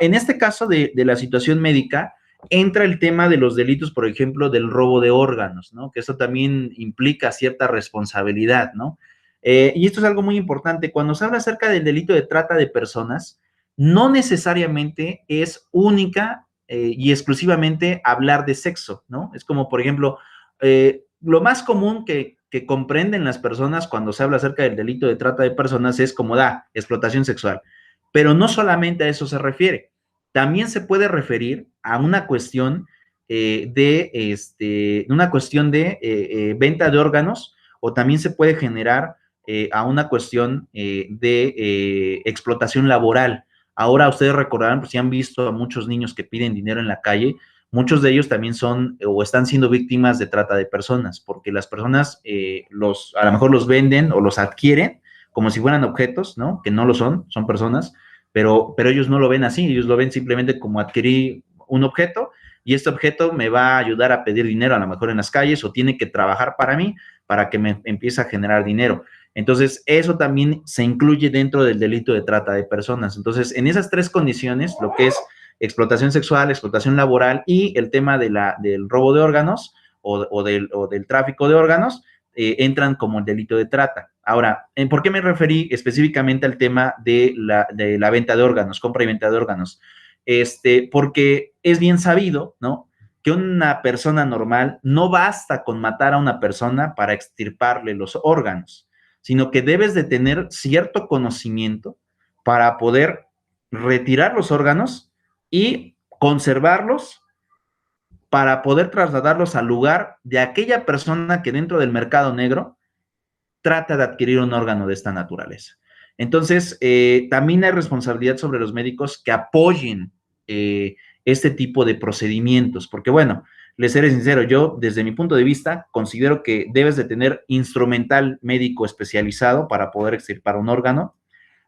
En este caso de la situación médica, entra el tema de los delitos, por ejemplo, del robo de órganos, ¿no? Que eso también implica cierta responsabilidad, ¿no? Y esto es algo muy importante. Cuando se habla acerca del delito de trata de personas, no necesariamente es única y exclusivamente hablar de sexo, ¿no? Es como, por ejemplo, lo más común que comprenden las personas cuando se habla acerca del delito de trata de personas es como explotación sexual. Pero no solamente a eso se refiere. También se puede referir a una cuestión venta de órganos, o también se puede generar a una cuestión de explotación laboral. Ahora ustedes recordarán, pues si han visto a muchos niños que piden dinero en la calle, muchos de ellos también son o están siendo víctimas de trata de personas, porque las personas a lo mejor los venden o los adquieren como si fueran objetos, ¿no? Que no lo son, son personas, pero ellos no lo ven así, ellos lo ven simplemente como adquirir un objeto, y este objeto me va a ayudar a pedir dinero a lo mejor en las calles, o tiene que trabajar para mí para que me empiece a generar dinero. Entonces, eso también se incluye dentro del delito de trata de personas. Entonces, en esas tres condiciones, lo que es explotación sexual, explotación laboral y el tema del robo de órganos o del tráfico de órganos, entran como el delito de trata. Ahora, ¿por qué me referí específicamente al tema de la venta de órganos, compra y venta de órganos? Porque es bien sabido, ¿no?, que una persona normal no basta con matar a una persona para extirparle los órganos, sino que debes de tener cierto conocimiento para poder retirar los órganos y conservarlos para poder trasladarlos al lugar de aquella persona que dentro del mercado negro trata de adquirir un órgano de esta naturaleza. Entonces, también hay responsabilidad sobre los médicos que apoyen este tipo de procedimientos, porque bueno, les seré sincero, yo desde mi punto de vista considero que debes de tener instrumental médico especializado para poder extirpar un órgano,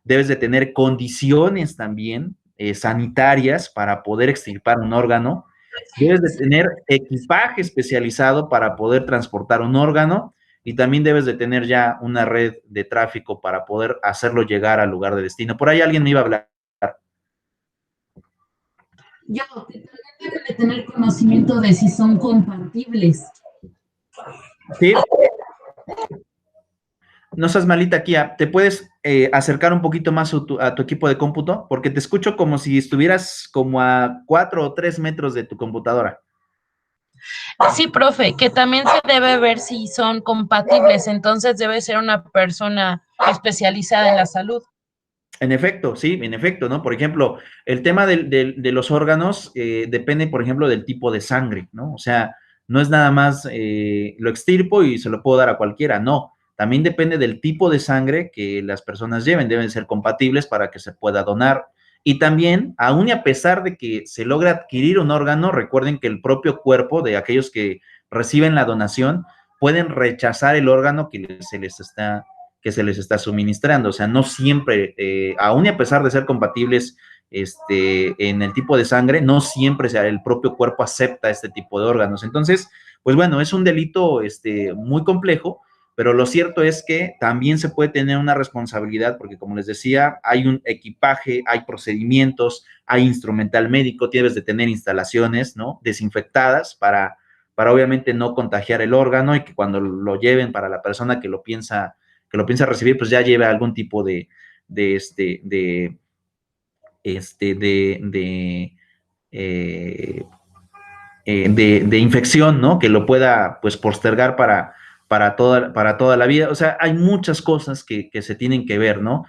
debes de tener condiciones también sanitarias para poder extirpar un órgano, debes de tener equipaje especializado para poder transportar un órgano, y también debes de tener ya una red de tráfico para poder hacerlo llegar al lugar de destino. Por ahí alguien me iba a hablar. Yo, que también deben de tener conocimiento de si son compatibles. Sí. No seas malita, Kia. ¿Te puedes acercar un poquito más a tu equipo de cómputo? Porque te escucho como si estuvieras como a 4 o 3 metros de tu computadora. Sí, profe, que también se debe ver si son compatibles, entonces debe ser una persona especializada en la salud. En efecto, sí, en efecto, ¿no? Por ejemplo, el tema de los órganos depende, por ejemplo, del tipo de sangre, ¿no? O sea, no es nada más lo extirpo y se lo puedo dar a cualquiera, no. También depende del tipo de sangre que las personas lleven, deben ser compatibles para que se pueda donar. Y también, aún y a pesar de que se logre adquirir un órgano, recuerden que el propio cuerpo de aquellos que reciben la donación pueden rechazar el órgano que se les está suministrando. O sea, no siempre, aún y a pesar de ser compatibles en el tipo de sangre, no siempre el propio cuerpo acepta este tipo de órganos. Entonces, pues bueno, es un delito muy complejo, pero lo cierto es que también se puede tener una responsabilidad, porque como les decía, hay un equipaje, hay procedimientos, hay instrumental médico, debes de tener instalaciones, ¿no?, desinfectadas para obviamente no contagiar el órgano, y que cuando lo lleven para la persona que lo piensa recibir, pues ya lleve algún tipo de infección, ¿no?, que lo pueda, pues, postergar para toda la vida. O sea, hay muchas cosas que se tienen que ver, ¿no?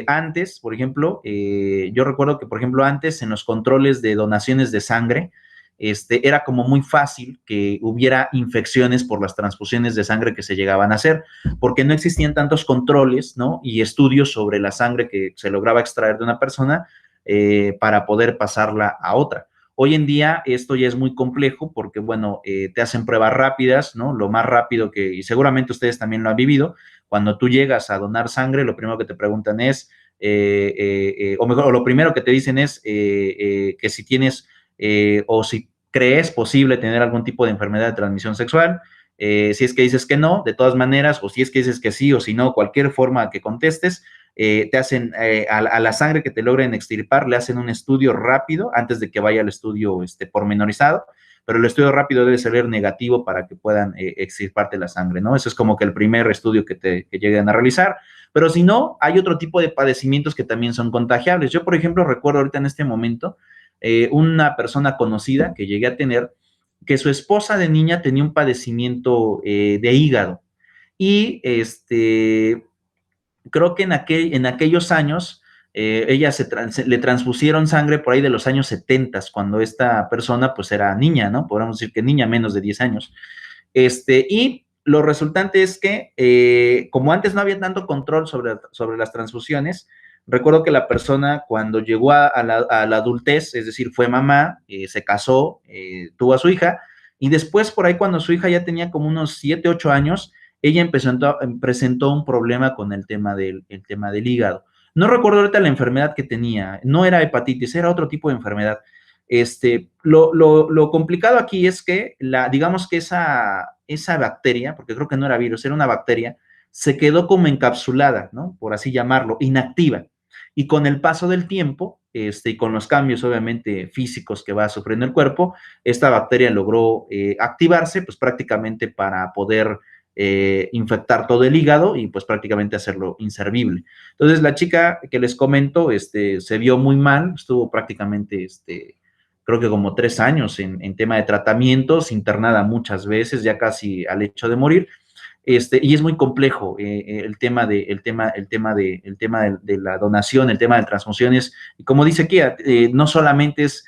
Antes, por ejemplo, yo recuerdo que, por ejemplo, antes en los controles de donaciones de sangre, era como muy fácil que hubiera infecciones por las transfusiones de sangre que se llegaban a hacer, porque no existían tantos controles, ¿no?, y estudios sobre la sangre que se lograba extraer de una persona para poder pasarla a otra. Hoy en día esto ya es muy complejo porque, bueno, te hacen pruebas rápidas, ¿no? Lo más rápido que, y seguramente ustedes también lo han vivido, cuando tú llegas a donar sangre, lo primero que te preguntan es, o mejor, o lo primero que te dicen es que si tienes o si crees posible tener algún tipo de enfermedad de transmisión sexual. Si es que dices que no, de todas maneras, o si es que dices que sí o si no, cualquier forma que contestes, te hacen a la sangre que te logren extirpar, le hacen un estudio rápido antes de que vaya al estudio pormenorizado, pero el estudio rápido debe ser negativo para que puedan extirparte la sangre, ¿no? Eso es como que el primer estudio que lleguen a realizar, pero si no, hay otro tipo de padecimientos que también son contagiables. Yo, por ejemplo, recuerdo ahorita en este momento una persona conocida que llegué a tener, que su esposa de niña tenía un padecimiento de hígado y creo que en aquellos años ella le transpusieron sangre por ahí de los años 70, cuando esta persona pues era niña, ¿no? Podríamos decir que niña, menos de 10 años. Y lo resultante es que, como antes no había tanto control sobre las transfusiones, recuerdo que la persona cuando llegó a la adultez, es decir, fue mamá, se casó, tuvo a su hija, y después por ahí cuando su hija ya tenía como unos 7, 8 años, ella presentó un problema con el tema del hígado. No recuerdo ahorita la enfermedad que tenía, no era hepatitis, era otro tipo de enfermedad. Lo complicado aquí es que digamos que esa bacteria, porque creo que no era virus, era una bacteria, se quedó como encapsulada, ¿no? Por así llamarlo, inactiva. Y con el paso del tiempo, y con los cambios obviamente físicos que va sufriendo el cuerpo, esta bacteria logró activarse, pues prácticamente para poder infectar todo el hígado y pues prácticamente hacerlo inservible. Entonces la chica que les comento, se vio muy mal, estuvo prácticamente, creo que como 3 años en tema de tratamientos, internada muchas veces, ya casi al hecho de morir. Y es muy complejo el tema de la donación, el tema de transfusiones, y como dice aquí, no solamente es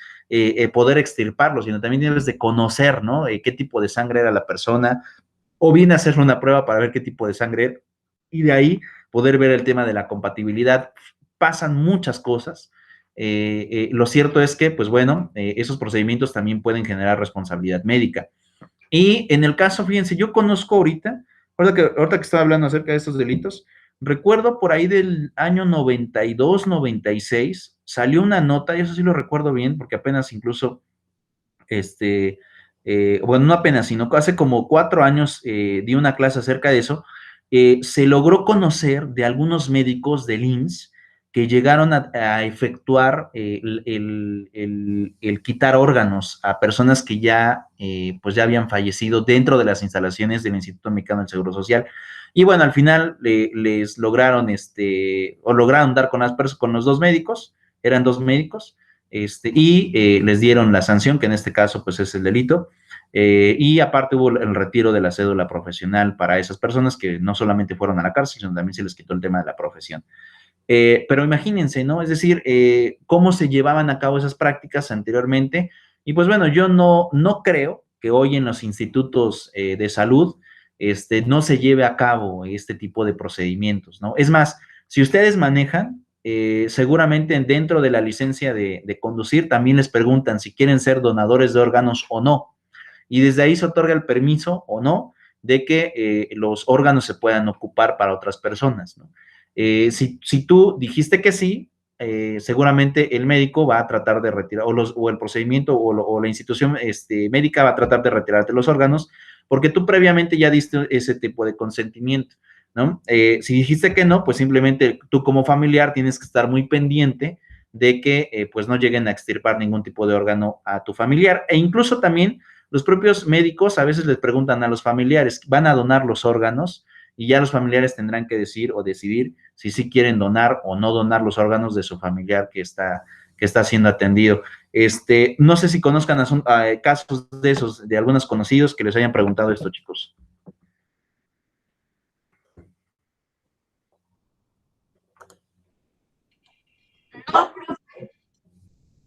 poder extirparlo, sino también debes de conocer, ¿no? Qué tipo de sangre era la persona, o bien hacerle una prueba para ver qué tipo de sangre era, y de ahí poder ver el tema de la compatibilidad. Pasan muchas cosas. Lo cierto es que, pues bueno, esos procedimientos también pueden generar responsabilidad médica. Y en el caso, fíjense, yo conozco ahorita que estaba hablando acerca de estos delitos, recuerdo por ahí del año 92, 96, salió una nota, y eso sí lo recuerdo bien, porque apenas incluso, bueno, no apenas, sino hace como 4 años di una clase acerca de eso. Se logró conocer de algunos médicos del IMSS que llegaron a efectuar el quitar órganos a personas que ya, pues ya habían fallecido dentro de las instalaciones del Instituto Mexicano del Seguro Social. Y bueno, al final les lograron, o lograron dar con los 2 médicos, eran 2 médicos, y les dieron la sanción, que en este caso pues es el delito, y aparte hubo el retiro de la cédula profesional para esas personas que no solamente fueron a la cárcel, sino también se les quitó el tema de la profesión. Pero imagínense, ¿no? Es decir, cómo se llevaban a cabo esas prácticas anteriormente. Y pues bueno, yo no creo que hoy en los institutos de salud no se lleve a cabo este tipo de procedimientos, ¿no? Es más, si ustedes manejan, seguramente dentro de la licencia de conducir también les preguntan si quieren ser donadores de órganos o no. Y desde ahí se otorga el permiso o no de que los órganos se puedan ocupar para otras personas, ¿no? Si tú dijiste que sí, seguramente el médico va a tratar de retirar, o el procedimiento o la institución médica va a tratar de retirarte los órganos, porque tú previamente ya diste ese tipo de consentimiento, ¿no? Si dijiste que no, pues simplemente tú como familiar tienes que estar muy pendiente de que pues no lleguen a extirpar ningún tipo de órgano a tu familiar. E incluso también los propios médicos a veces les preguntan a los familiares, ¿van a donar los órganos? Y ya los familiares tendrán que decir o decidir si sí quieren donar o no donar los órganos de su familiar que está siendo atendido. No sé si conozcan casos de esos, de algunos conocidos que les hayan preguntado esto, chicos.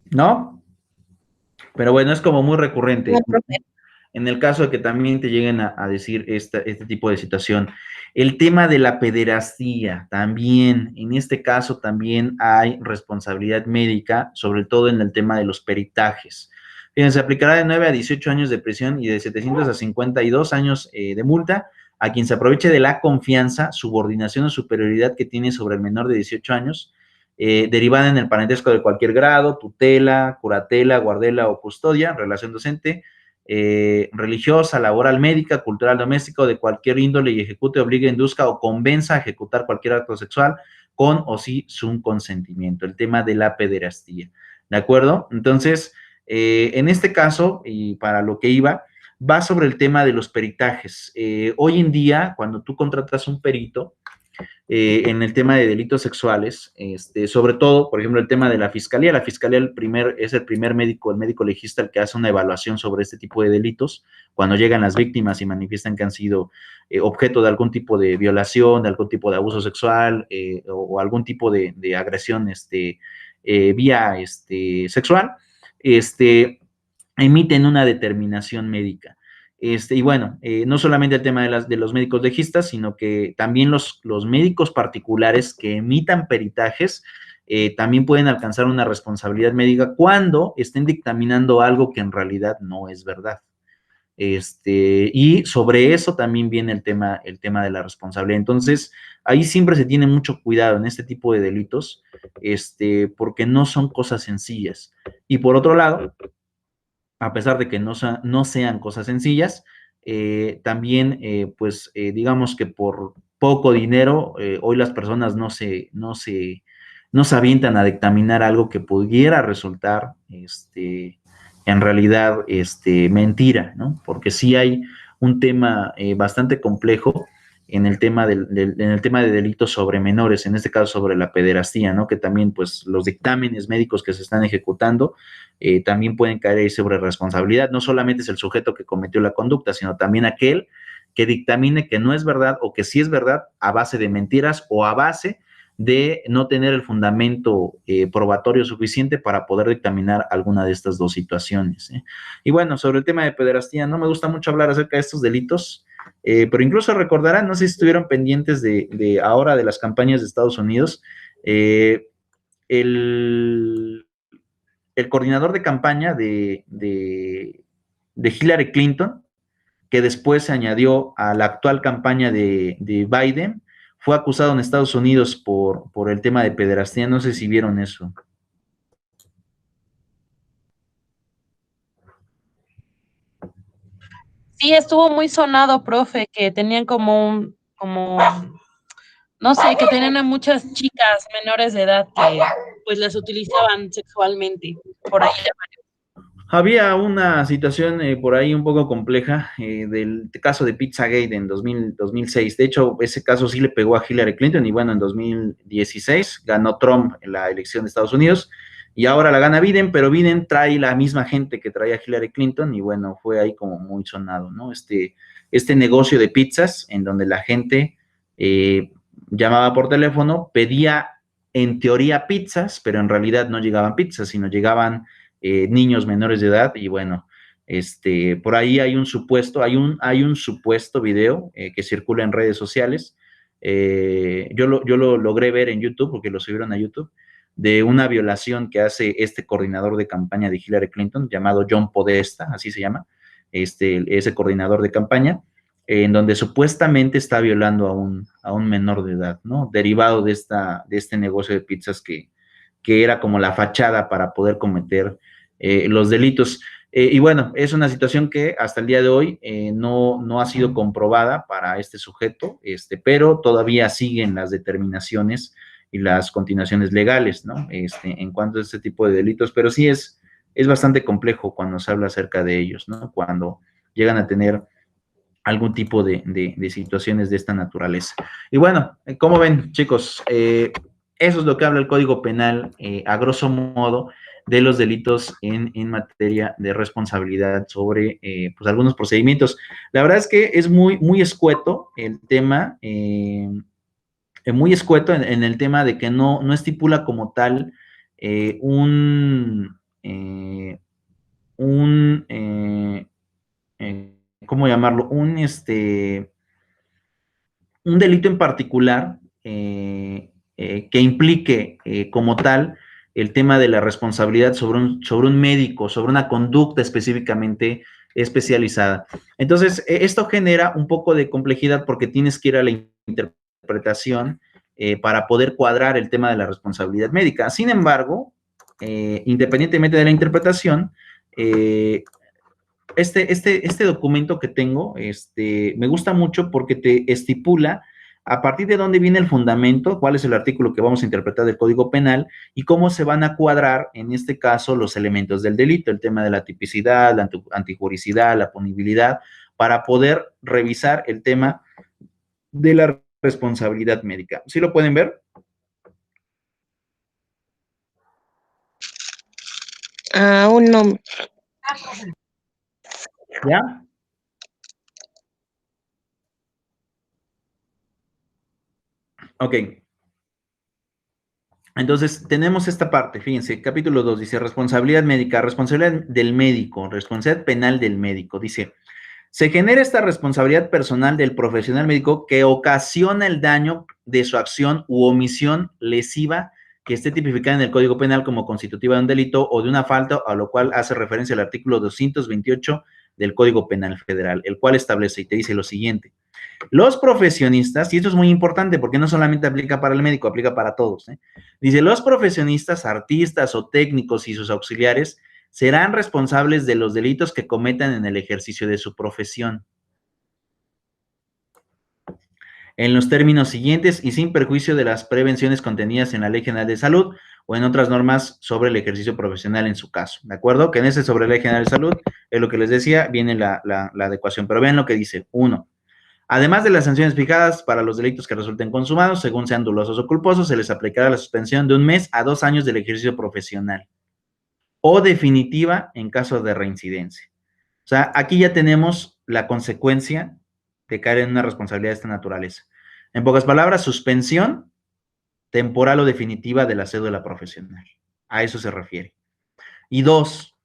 ¿No? Pero bueno, es como muy recurrente. No, profe. En el caso de que también te lleguen a decir este tipo de situación. El tema de la pederastía, también, en este caso también hay responsabilidad médica, sobre todo en el tema de los peritajes. Fíjense, se aplicará de 9 a 18 años de prisión y de 700 a 52 años de multa a quien se aproveche de la confianza, subordinación o superioridad que tiene sobre el menor de 18 años, derivada en el parentesco de cualquier grado, tutela, curatela, guardela o custodia, relación docente, religiosa, laboral, médica, cultural, doméstica o de cualquier índole y ejecute, obligue, induzca o convenza a ejecutar cualquier acto sexual con o sin su consentimiento. El tema de la pederastía. ¿De acuerdo? Entonces, en este caso, y para lo que iba, va sobre el tema de los peritajes. Hoy en día, cuando tú contratas un perito, en el tema de delitos sexuales, sobre todo, por ejemplo, el tema de la fiscalía es el primer médico, el médico legista, el que hace una evaluación sobre este tipo de delitos, cuando llegan las víctimas y manifiestan que han sido objeto de algún tipo de violación, de algún tipo de abuso sexual o algún tipo de agresión vía sexual, emiten una determinación médica. Y bueno, no solamente el tema de los médicos legistas, sino que también los médicos particulares que emitan peritajes también pueden alcanzar una responsabilidad médica cuando estén dictaminando algo que en realidad no es verdad. Y sobre eso también viene el tema de la responsabilidad. Entonces, ahí siempre se tiene mucho cuidado en este tipo de delitos, porque no son cosas sencillas. Y por otro lado, a pesar de que no sean cosas sencillas, también, digamos que por poco dinero, hoy las personas no se avientan a dictaminar algo que pudiera resultar, en realidad, mentira, ¿no? Porque sí hay un tema bastante complejo en el tema en el tema de delitos sobre menores, en este caso sobre la pederastía, ¿no? Que también, pues, los dictámenes médicos que se están ejecutando también pueden caer ahí sobre responsabilidad. No solamente es el sujeto que cometió la conducta, sino también aquel que dictamine que no es verdad o que sí es verdad a base de mentiras o a base de no tener el fundamento probatorio suficiente para poder dictaminar alguna de estas dos situaciones. Y bueno, sobre el tema de pederastía, no me gusta mucho hablar acerca de estos delitos, pero incluso recordarán, no sé si estuvieron pendientes de ahora de las campañas de Estados Unidos, el coordinador de campaña de Hillary Clinton, que después se añadió a la actual campaña de Biden, fue acusado en Estados Unidos por el tema de pederastía. No sé si vieron eso. Sí, estuvo muy sonado, profe, que tenían no sé, que tenían a muchas chicas menores de edad que pues las utilizaban sexualmente. Por ahí. Había una situación por ahí un poco compleja del caso de Pizzagate en 2006. De hecho, ese caso sí le pegó a Hillary Clinton y bueno, en 2016 ganó Trump en la elección de Estados Unidos y ahora la gana Biden, pero Biden trae la misma gente que traía Hillary Clinton y bueno, fue ahí como muy sonado, ¿no? Este negocio de pizzas en donde la gente llamaba por teléfono, pedía en teoría pizzas, pero en realidad no llegaban pizzas, sino llegaban niños menores de edad y bueno, por ahí hay un supuesto video que circula en redes sociales. Yo lo logré ver en YouTube porque lo subieron a YouTube, de una violación que hace este coordinador de campaña de Hillary Clinton, llamado John Podesta, así se llama, ese coordinador de campaña, en donde supuestamente está violando a un menor de edad, ¿no? Derivado de este negocio de pizzas que era como la fachada para poder cometer los delitos. Y bueno, es una situación que hasta el día de hoy no ha sido comprobada para este sujeto, pero todavía siguen las determinaciones y las continuaciones legales, ¿no? En cuanto a este tipo de delitos, pero sí es bastante complejo cuando se habla acerca de ellos, ¿no? Cuando llegan a tener algún tipo de situaciones de esta naturaleza. Y bueno, ¿cómo ven, chicos? Eso es lo que habla el Código Penal, a grosso modo, de los delitos en materia de responsabilidad sobre pues algunos procedimientos. La verdad es que es muy escueto el tema, muy escueto en el tema de que no estipula como tal ¿cómo llamarlo? Un delito en particular que implique como tal el tema de la responsabilidad sobre un médico, sobre una conducta específicamente especializada. Entonces, esto genera un poco de complejidad porque tienes que ir a la interpretación para poder cuadrar el tema de la responsabilidad médica. Sin embargo, independientemente de la interpretación, este documento que tengo, me gusta mucho porque te estipula a partir de dónde viene el fundamento, cuál es el artículo que vamos a interpretar del Código Penal y cómo se van a cuadrar, en este caso, los elementos del delito, el tema de la tipicidad, la antijuricidad, la punibilidad, para poder revisar el tema de la responsabilidad médica. ¿Sí lo pueden ver? Aún no. ¿Ya? Ok. Entonces, tenemos esta parte, fíjense, capítulo 2 dice, responsabilidad médica, responsabilidad del médico, responsabilidad penal del médico. Dice, se genera esta responsabilidad personal del profesional médico que ocasiona el daño de su acción u omisión lesiva que esté tipificada en el Código Penal como constitutiva de un delito o de una falta, a lo cual hace referencia el artículo 228 del Código Penal Federal, el cual establece y te dice lo siguiente. Los profesionistas, y esto es muy importante porque no solamente aplica para el médico, aplica para todos, dice, los profesionistas, artistas o técnicos y sus auxiliares serán responsables de los delitos que cometan en el ejercicio de su profesión. En los términos siguientes y sin perjuicio de las prevenciones contenidas en la Ley General de Salud o en otras normas sobre el ejercicio profesional en su caso, ¿de acuerdo? Que en ese sobre la Ley General de Salud, es lo que les decía, viene la adecuación, pero vean lo que dice, 1. Además de las sanciones fijadas para los delitos que resulten consumados, según sean dolosos o culposos, se les aplicará la suspensión de 1 mes a 2 años del ejercicio profesional o definitiva en caso de reincidencia. O sea, aquí ya tenemos la consecuencia de caer en una responsabilidad de esta naturaleza. En pocas palabras, suspensión temporal o definitiva de la cédula profesional. A eso se refiere. Y 2,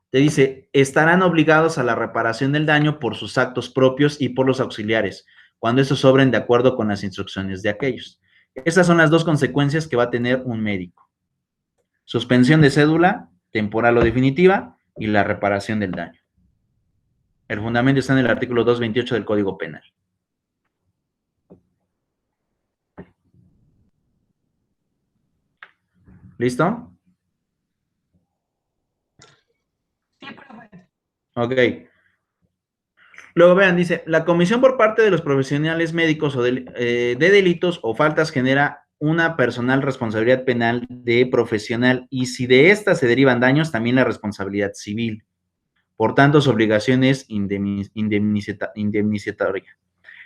te dice, estarán obligados a la reparación del daño por sus actos propios y por los auxiliares, cuando estos obren de acuerdo con las instrucciones de aquellos. Esas son las 2 consecuencias que va a tener un médico. Suspensión de cédula, temporal o definitiva, y la reparación del daño. El fundamento está en el artículo 228 del Código Penal. ¿Listo? Sí, profe. Ok. Luego vean, dice, la comisión por parte de los profesionales médicos o de delitos o faltas genera una personal responsabilidad penal de profesional y si de esta se derivan daños, también la responsabilidad civil. Por tanto, su obligación es indemnizatoria.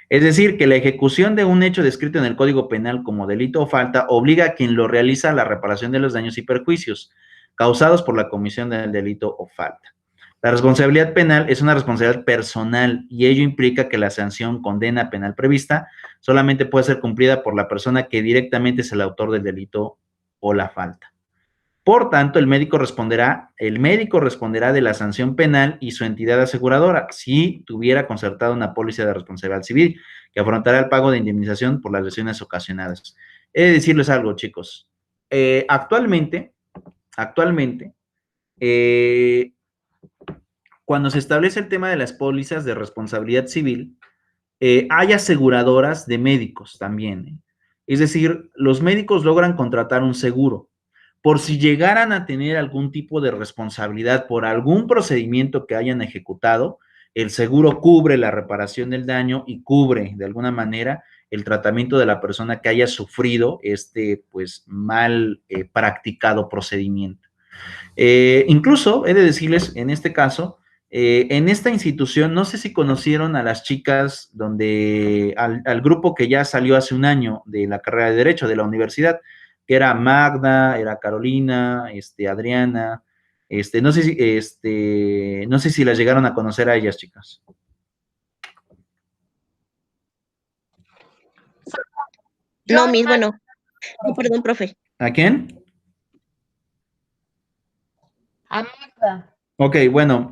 Es decir, que la ejecución de un hecho descrito en el Código Penal como delito o falta obliga a quien lo realiza a la reparación de los daños y perjuicios causados por la comisión del delito o falta. La responsabilidad penal es una responsabilidad personal y ello implica que la sanción condena penal prevista solamente puede ser cumplida por la persona que directamente es el autor del delito o la falta. Por tanto, el médico responderá de la sanción penal y su entidad aseguradora si tuviera concertado una póliza de responsabilidad civil que afrontará el pago de indemnización por las lesiones ocasionadas. He de decirles algo, chicos. Actualmente, cuando se establece el tema de las pólizas de responsabilidad civil, hay aseguradoras de médicos también. Es decir, los médicos logran contratar un seguro por si llegaran a tener algún tipo de responsabilidad por algún procedimiento que hayan ejecutado, el seguro cubre la reparación del daño y cubre de alguna manera el tratamiento de la persona que haya sufrido este pues mal practicado procedimiento. Incluso he de decirles en este caso, en esta institución, no sé si conocieron a las chicas al grupo que ya salió hace un año de la carrera de Derecho de la universidad, que era Magda, era Carolina, Adriana, no sé si las llegaron a conocer a ellas, chicas. No, bueno. Oh, perdón, profe. ¿A quién? A Magda. Ok, bueno,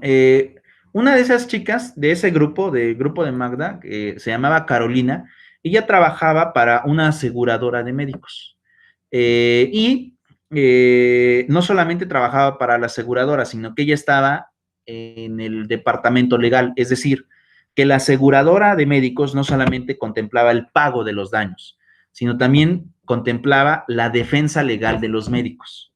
una de esas chicas de ese grupo de Magda, se llamaba Carolina, ella trabajaba para una aseguradora de médicos. Y no solamente trabajaba para la aseguradora, sino que ella estaba en el departamento legal, es decir, que la aseguradora de médicos no solamente contemplaba el pago de los daños, sino también contemplaba la defensa legal de los médicos.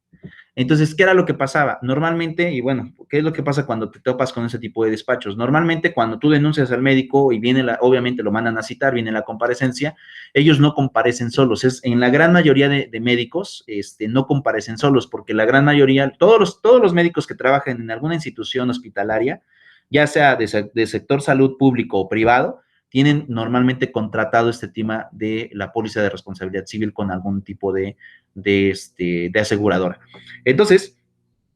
Entonces, ¿qué era lo que pasaba? Normalmente, y bueno, ¿qué es lo que pasa cuando te topas con ese tipo de despachos? Normalmente, cuando tú denuncias al médico y viene, obviamente lo mandan a citar, viene la comparecencia, ellos no comparecen solos. En la gran mayoría de médicos, no comparecen solos, porque la gran mayoría, todos los médicos que trabajan en alguna institución hospitalaria, ya sea de sector salud público o privado, tienen normalmente contratado este tema de la póliza de responsabilidad civil con algún tipo de aseguradora. Entonces,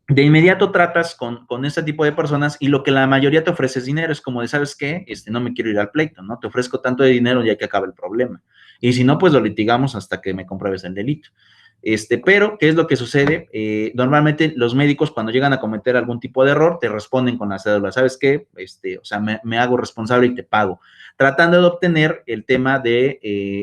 de inmediato tratas con este tipo de personas y lo que la mayoría te ofrece es dinero. Es como de, ¿sabes qué? No me quiero ir al pleito, ¿no? Te ofrezco tanto de dinero ya que acabe el problema. Y si no, pues lo litigamos hasta que me compruebes el delito. Pero, ¿qué es lo que sucede? Normalmente los médicos cuando llegan a cometer algún tipo de error te responden con la cédula, ¿sabes qué? O sea, me hago responsable y te pago, tratando de obtener el tema de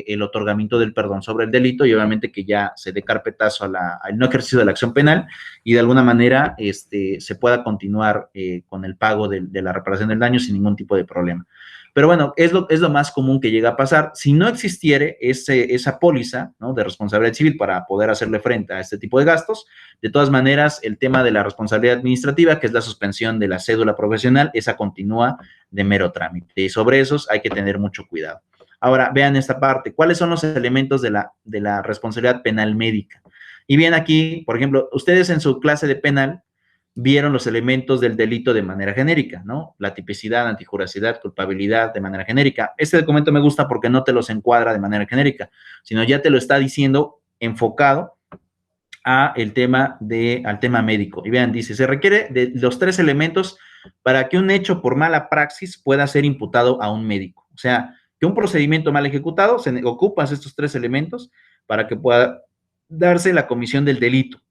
el otorgamiento del perdón sobre el delito y obviamente que ya se dé carpetazo al no ejercicio de la acción penal y de alguna manera se pueda continuar con el pago de la reparación del daño sin ningún tipo de problema. Pero bueno, es lo más común que llega a pasar. Si no existiere esa póliza, ¿no?, de responsabilidad civil para poder hacerle frente a este tipo de gastos, de todas maneras, el tema de la responsabilidad administrativa, que es la suspensión de la cédula profesional, esa continúa de mero trámite. Y sobre esos hay que tener mucho cuidado. Ahora, vean esta parte. ¿Cuáles son los elementos de la responsabilidad penal médica? Y bien aquí, por ejemplo, ustedes en su clase de penal vieron los elementos del delito de manera genérica, ¿no? La tipicidad, antijuracidad, culpabilidad de manera genérica. Este documento me gusta porque no te los encuadra de manera genérica, sino ya te lo está diciendo enfocado al tema médico. Y vean, dice, se requiere de los 3 elementos para que un hecho por mala praxis pueda ser imputado a un médico. O sea, que un procedimiento mal ejecutado, se ocupas estos 3 elementos para que pueda darse la comisión del delito,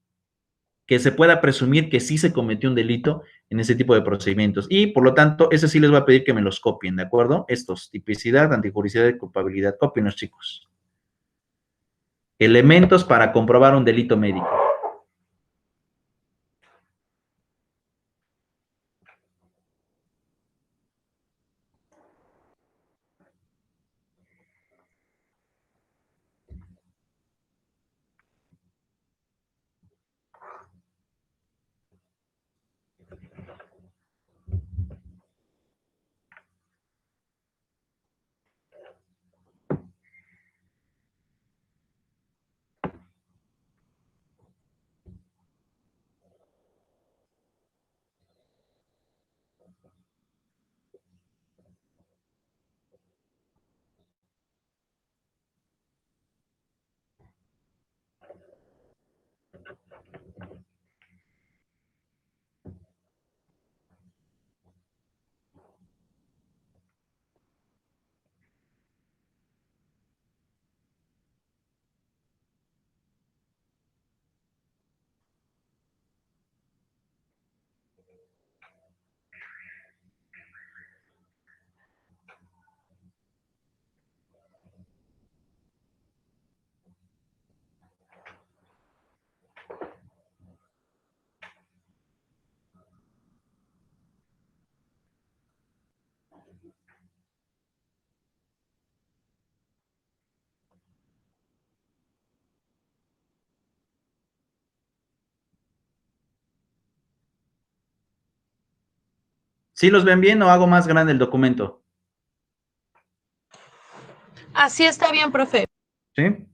que se pueda presumir que sí se cometió un delito en ese tipo de procedimientos. Y, por lo tanto, ese sí les voy a pedir que me los copien, ¿de acuerdo? Estos, tipicidad, antijuricidad y culpabilidad. Cópienos, chicos. Elementos para comprobar un delito médico. ¿Sí los ven bien o hago más grande el documento? Así está bien, profe. ¿Sí?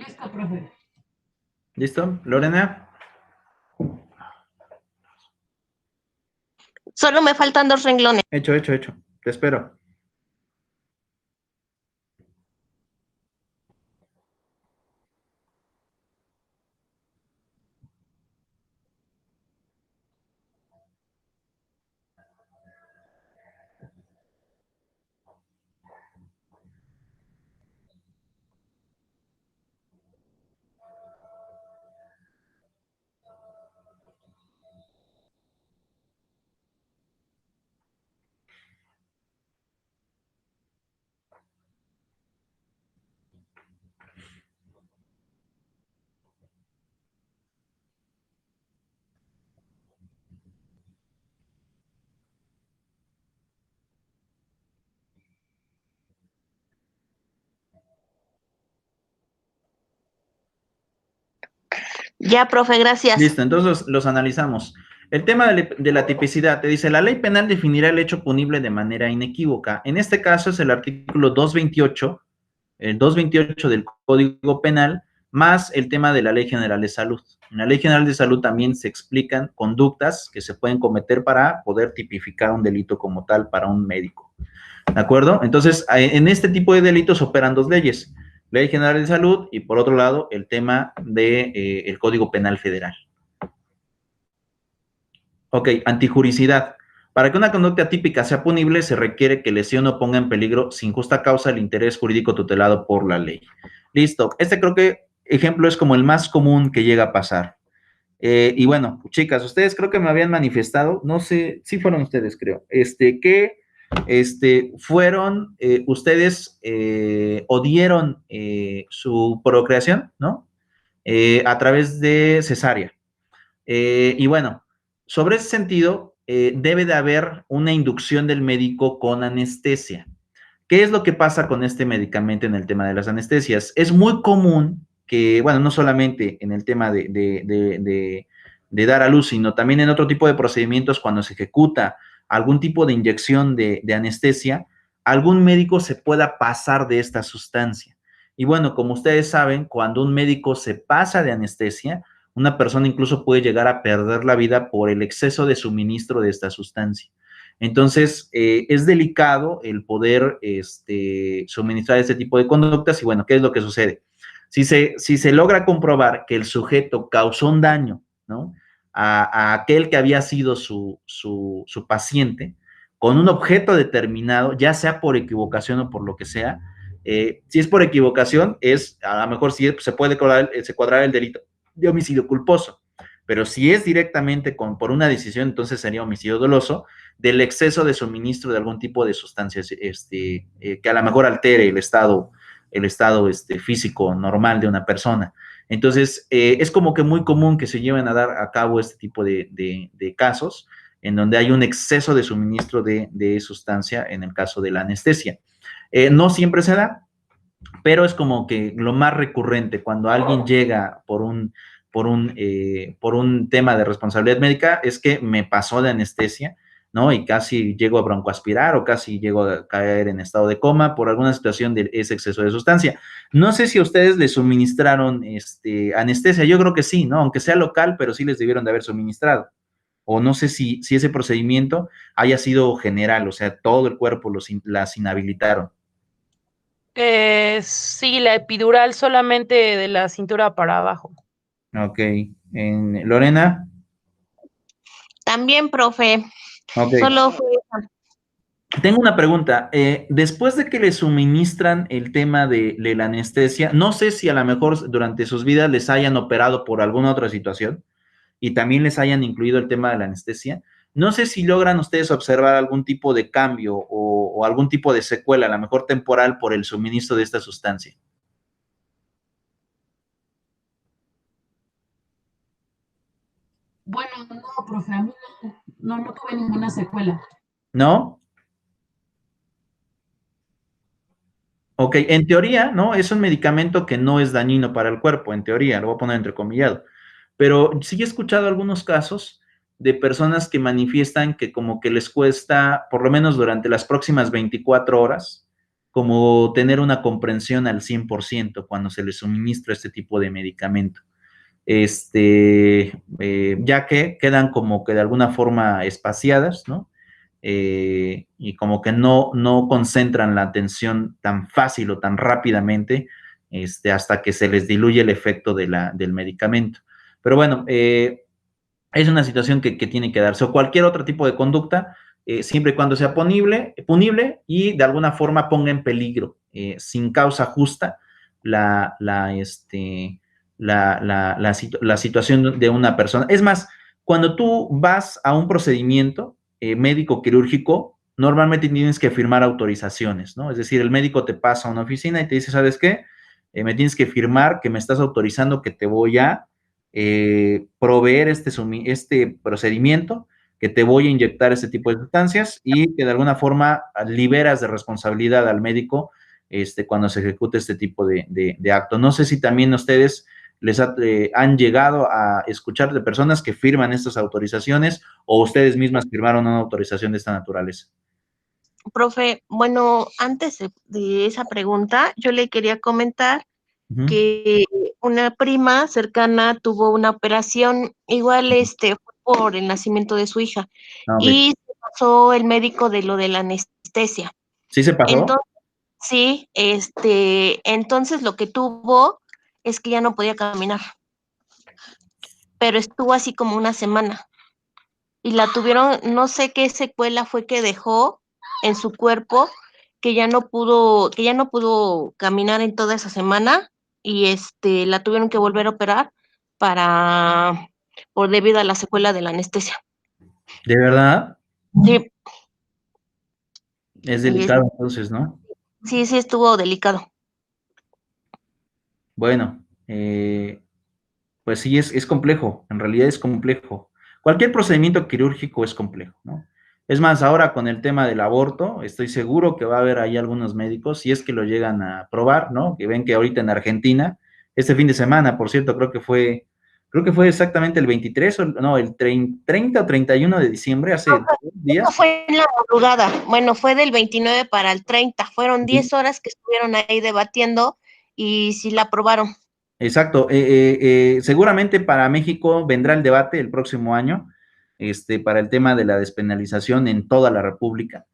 Listo, profe. ¿Listo? Lorena. Solo me faltan 2 renglones. Hecho. Te espero. Ya, profe, gracias. Listo, entonces los analizamos. El tema de la tipicidad, te dice, la ley penal definirá el hecho punible de manera inequívoca. En este caso es el artículo 228, el 228 del Código Penal, más el tema de la Ley General de Salud. En la Ley General de Salud también se explican conductas que se pueden cometer para poder tipificar un delito como tal para un médico. ¿De acuerdo? Entonces, en este tipo de delitos operan 2 leyes. Ley General de Salud y, por otro lado, el tema del Código Penal Federal. Ok, antijuricidad. Para que una conducta típica sea punible, se requiere que lesión o ponga en peligro sin justa causa el interés jurídico tutelado por la ley. Listo. Este creo que ejemplo es como el más común que llega a pasar. Y bueno, chicas, ustedes creo que me habían manifestado, no sé, sí fueron ustedes, creo, que fueron, ustedes o dieron su procreación, ¿no? A través de cesárea. Y bueno, sobre ese sentido, debe de haber una inducción del médico con anestesia. ¿Qué es lo que pasa con este medicamento en el tema de las anestesias? Es muy común que, bueno, no solamente en el tema de dar a luz, sino también en otro tipo de procedimientos cuando se ejecuta algún tipo de inyección de anestesia, algún médico se pueda pasar de esta sustancia. Y bueno, como ustedes saben, cuando un médico se pasa de anestesia, una persona incluso puede llegar a perder la vida por el exceso de suministro de esta sustancia. Entonces, es delicado el poder suministrar este tipo de conductas y bueno, ¿qué es lo que sucede? Si se logra comprobar que el sujeto causó un daño, ¿no? A aquel que había sido su paciente, con un objeto determinado, ya sea por equivocación o por lo que sea, si es por equivocación, a lo mejor sí se puede cuadrar el delito de homicidio culposo, pero si es directamente por una decisión, entonces sería homicidio doloso del exceso de suministro de algún tipo de sustancias que a lo mejor altere el estado físico normal de una persona. Entonces, es como que muy común que se lleven a dar a cabo este tipo de casos en donde hay un exceso de suministro de sustancia en el caso de la anestesia. No siempre se da, pero es como que lo más recurrente cuando alguien llega por un tema de responsabilidad médica es que me pasó de anestesia, ¿no? Y casi llego a broncoaspirar o casi llego a caer en estado de coma por alguna situación de ese exceso de sustancia. No sé si a ustedes les suministraron anestesia, yo creo que sí, ¿no? Aunque sea local, pero sí les debieron de haber suministrado. O no sé si ese procedimiento haya sido general, o sea, todo el cuerpo las inhabilitaron. Sí, la epidural solamente de la cintura para abajo. Ok. Lorena. También, profe. Ok. Solo fue esa. Tengo una pregunta. Después de que le suministran el tema de la anestesia, no sé si a lo mejor durante sus vidas les hayan operado por alguna otra situación y también les hayan incluido el tema de la anestesia. No sé si logran ustedes observar algún tipo de cambio o algún tipo de secuela, a lo mejor temporal, por el suministro de esta sustancia. Bueno, no, profe, a mí no tuve ninguna secuela. ¿No? Ok, en teoría, ¿no? Es un medicamento que no es dañino para el cuerpo, en teoría, lo voy a poner entrecomillado. Pero sí he escuchado algunos casos de personas que manifiestan que como que les cuesta, por lo menos durante las próximas 24 horas, como tener una comprensión al 100% cuando se les suministra este tipo de medicamento. Ya que quedan como que de alguna forma espaciadas, ¿no? Y como que no concentran la atención tan fácil o tan rápidamente, hasta que se les diluye el efecto del medicamento. Pero bueno, es una situación que tiene que darse, o cualquier otro tipo de conducta, siempre y cuando sea punible y de alguna forma ponga en peligro, sin causa justa, la situación de una persona. Es más, cuando tú vas a un procedimiento médico quirúrgico, normalmente tienes que firmar autorizaciones, ¿no? Es decir, el médico te pasa a una oficina y te dice, ¿sabes qué? Me tienes que firmar que me estás autorizando que te voy a proveer este procedimiento, que te voy a inyectar este tipo de sustancias y que de alguna forma liberas de responsabilidad al médico cuando se ejecute este tipo de acto. No sé si también ustedes han llegado a escuchar de personas que firman estas autorizaciones o ustedes mismas firmaron una autorización de esta naturaleza. Profe, bueno, antes de esa pregunta, yo le quería comentar que una prima cercana tuvo una operación, igual fue por el nacimiento de su hija, y se pasó el médico de lo de la anestesia. ¿Sí se pasó? Entonces, sí, entonces lo que tuvo es que ya no podía caminar, pero estuvo así como una semana, y la tuvieron, no sé qué secuela fue que dejó en su cuerpo, que ya no pudo caminar en toda esa semana, y la tuvieron que volver a operar debido a la secuela de la anestesia. ¿De verdad? Sí. Es delicado entonces, ¿no? Sí, estuvo delicado. Bueno, pues sí, es complejo, en realidad es complejo. Cualquier procedimiento quirúrgico es complejo, ¿no? Es más, ahora con el tema del aborto, estoy seguro que va a haber ahí algunos médicos, si es que lo llegan a probar, ¿no? Que ven que ahorita en Argentina, este fin de semana, por cierto, creo que fue exactamente el 23, el 30 o 31 de diciembre, hace días. No, fue en la madrugada, bueno, fue del 29 para el 30, fueron 10 horas que estuvieron ahí debatiendo y sí la aprobaron. Exacto. Seguramente para México vendrá el debate el próximo año, para el tema de la despenalización en toda la República.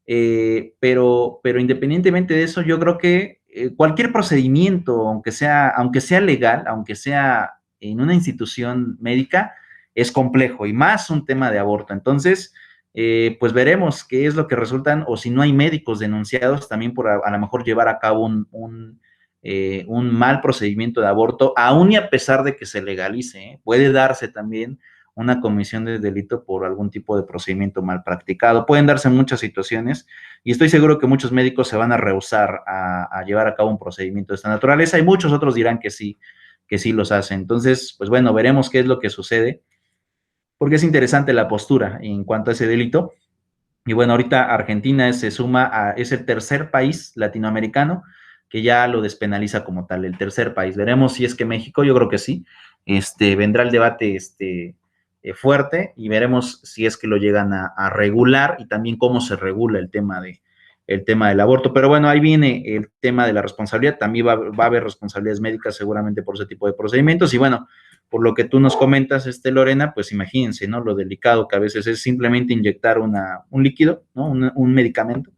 Pero independientemente de eso, yo creo que cualquier procedimiento, aunque sea legal, aunque sea en una institución médica, es complejo y más un tema de aborto. Entonces, pues veremos qué es lo que resultan o si no hay médicos denunciados también por a lo mejor llevar a cabo un mal procedimiento de aborto, aún y a pesar de que se legalice, puede darse también una comisión de delito por algún tipo de procedimiento mal practicado. Pueden darse muchas situaciones y estoy seguro que muchos médicos se van a rehusar a llevar a cabo un procedimiento de esta naturaleza y muchos otros dirán que sí los hacen. Entonces, pues bueno, veremos qué es lo que sucede, porque es interesante la postura en cuanto a ese delito. Y bueno, ahorita Argentina es el tercer país latinoamericano que ya lo despenaliza como tal, el tercer país. Veremos si es que México, yo creo que sí, vendrá el debate fuerte y veremos si es que lo llegan a regular y también cómo se regula el tema del aborto. Pero bueno, ahí viene el tema de la responsabilidad, también va a haber responsabilidades médicas seguramente por ese tipo de procedimientos y bueno, por lo que tú nos comentas, Lorena, pues imagínense, ¿no? Lo delicado que a veces es simplemente inyectar un líquido, ¿no? Un medicamento.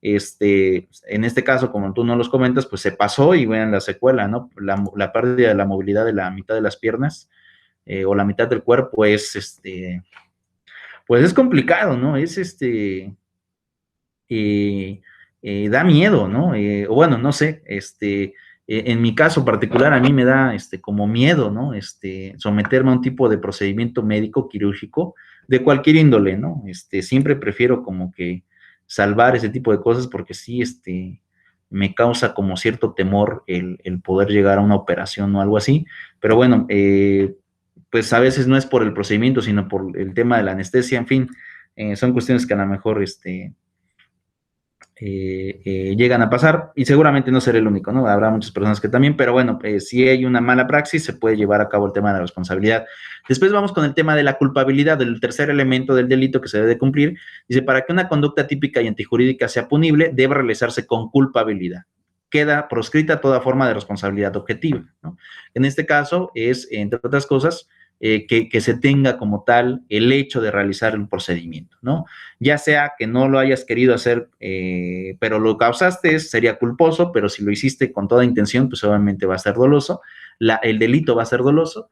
En este caso, como tú no los comentas, pues se pasó y vean la secuela, ¿no? La pérdida de la movilidad de la mitad de las piernas o la mitad del cuerpo pues es complicado, ¿no? Da miedo, ¿no? O bueno, no sé, en mi caso particular a mí me da como miedo, ¿no? Someterme a un tipo de procedimiento médico quirúrgico de cualquier índole, ¿no? Siempre prefiero como que salvar ese tipo de cosas porque sí, me causa como cierto temor el poder llegar a una operación o algo así, pero bueno, pues a veces no es por el procedimiento, sino por el tema de la anestesia, en fin, son cuestiones que a lo mejor, llegan a pasar, y seguramente no seré el único, ¿no? Habrá muchas personas que también, pero bueno, si hay una mala praxis, se puede llevar a cabo el tema de la responsabilidad. Después vamos con el tema de la culpabilidad, del tercer elemento del delito que se debe de cumplir. Dice, para que una conducta típica y antijurídica sea punible, debe realizarse con culpabilidad. Queda proscrita toda forma de responsabilidad objetiva, ¿no? En este caso es, entre otras cosas, que se tenga como tal el hecho de realizar un procedimiento, ¿no? Ya sea que no lo hayas querido hacer, pero lo causaste, sería culposo, pero si lo hiciste con toda intención, pues obviamente va a ser doloso, el delito va a ser doloso,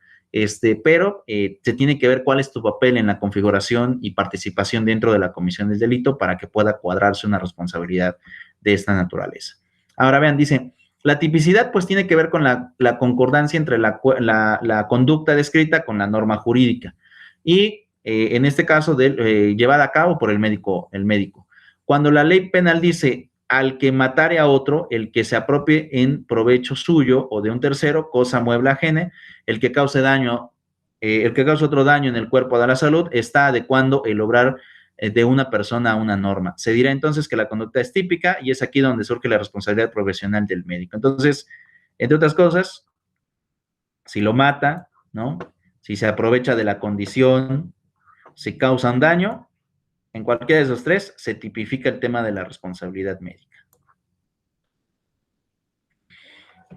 pero se tiene que ver cuál es tu papel en la configuración y participación dentro de la comisión del delito para que pueda cuadrarse una responsabilidad de esta naturaleza. Ahora vean, dice, la tipicidad pues tiene que ver con la concordancia entre la conducta descrita con la norma jurídica y en este caso llevada a cabo por el médico. Cuando la ley penal dice al que matare a otro, el que se apropie en provecho suyo o de un tercero, cosa mueble ajena, el que cause otro daño en el cuerpo o de la salud, está adecuando el obrar de una persona a una norma. Se dirá entonces que la conducta es típica y es aquí donde surge la responsabilidad profesional del médico. Entonces, entre otras cosas, si lo mata, ¿no? Si se aprovecha de la condición, si causa un daño, en cualquiera de esos tres se tipifica el tema de la responsabilidad médica.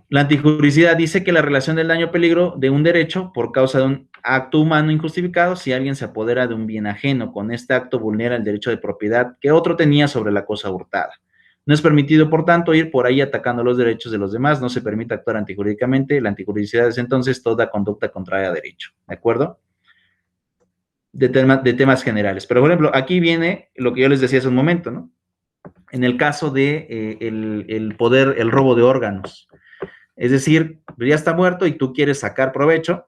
La antijuricidad dice que la relación del daño o peligro de un derecho por causa de un acto humano injustificado si alguien se apodera de un bien ajeno. Con este acto vulnera el derecho de propiedad que otro tenía sobre la cosa hurtada. No es permitido, por tanto, ir por ahí atacando los derechos de los demás. No se permite actuar antijurídicamente. La antijuridicidad es entonces toda conducta contraria a derecho. ¿De acuerdo? De temas generales. Pero, por ejemplo, aquí viene lo que yo les decía hace un momento, ¿no? En el caso de el robo de órganos. Es decir, ya está muerto y tú quieres sacar provecho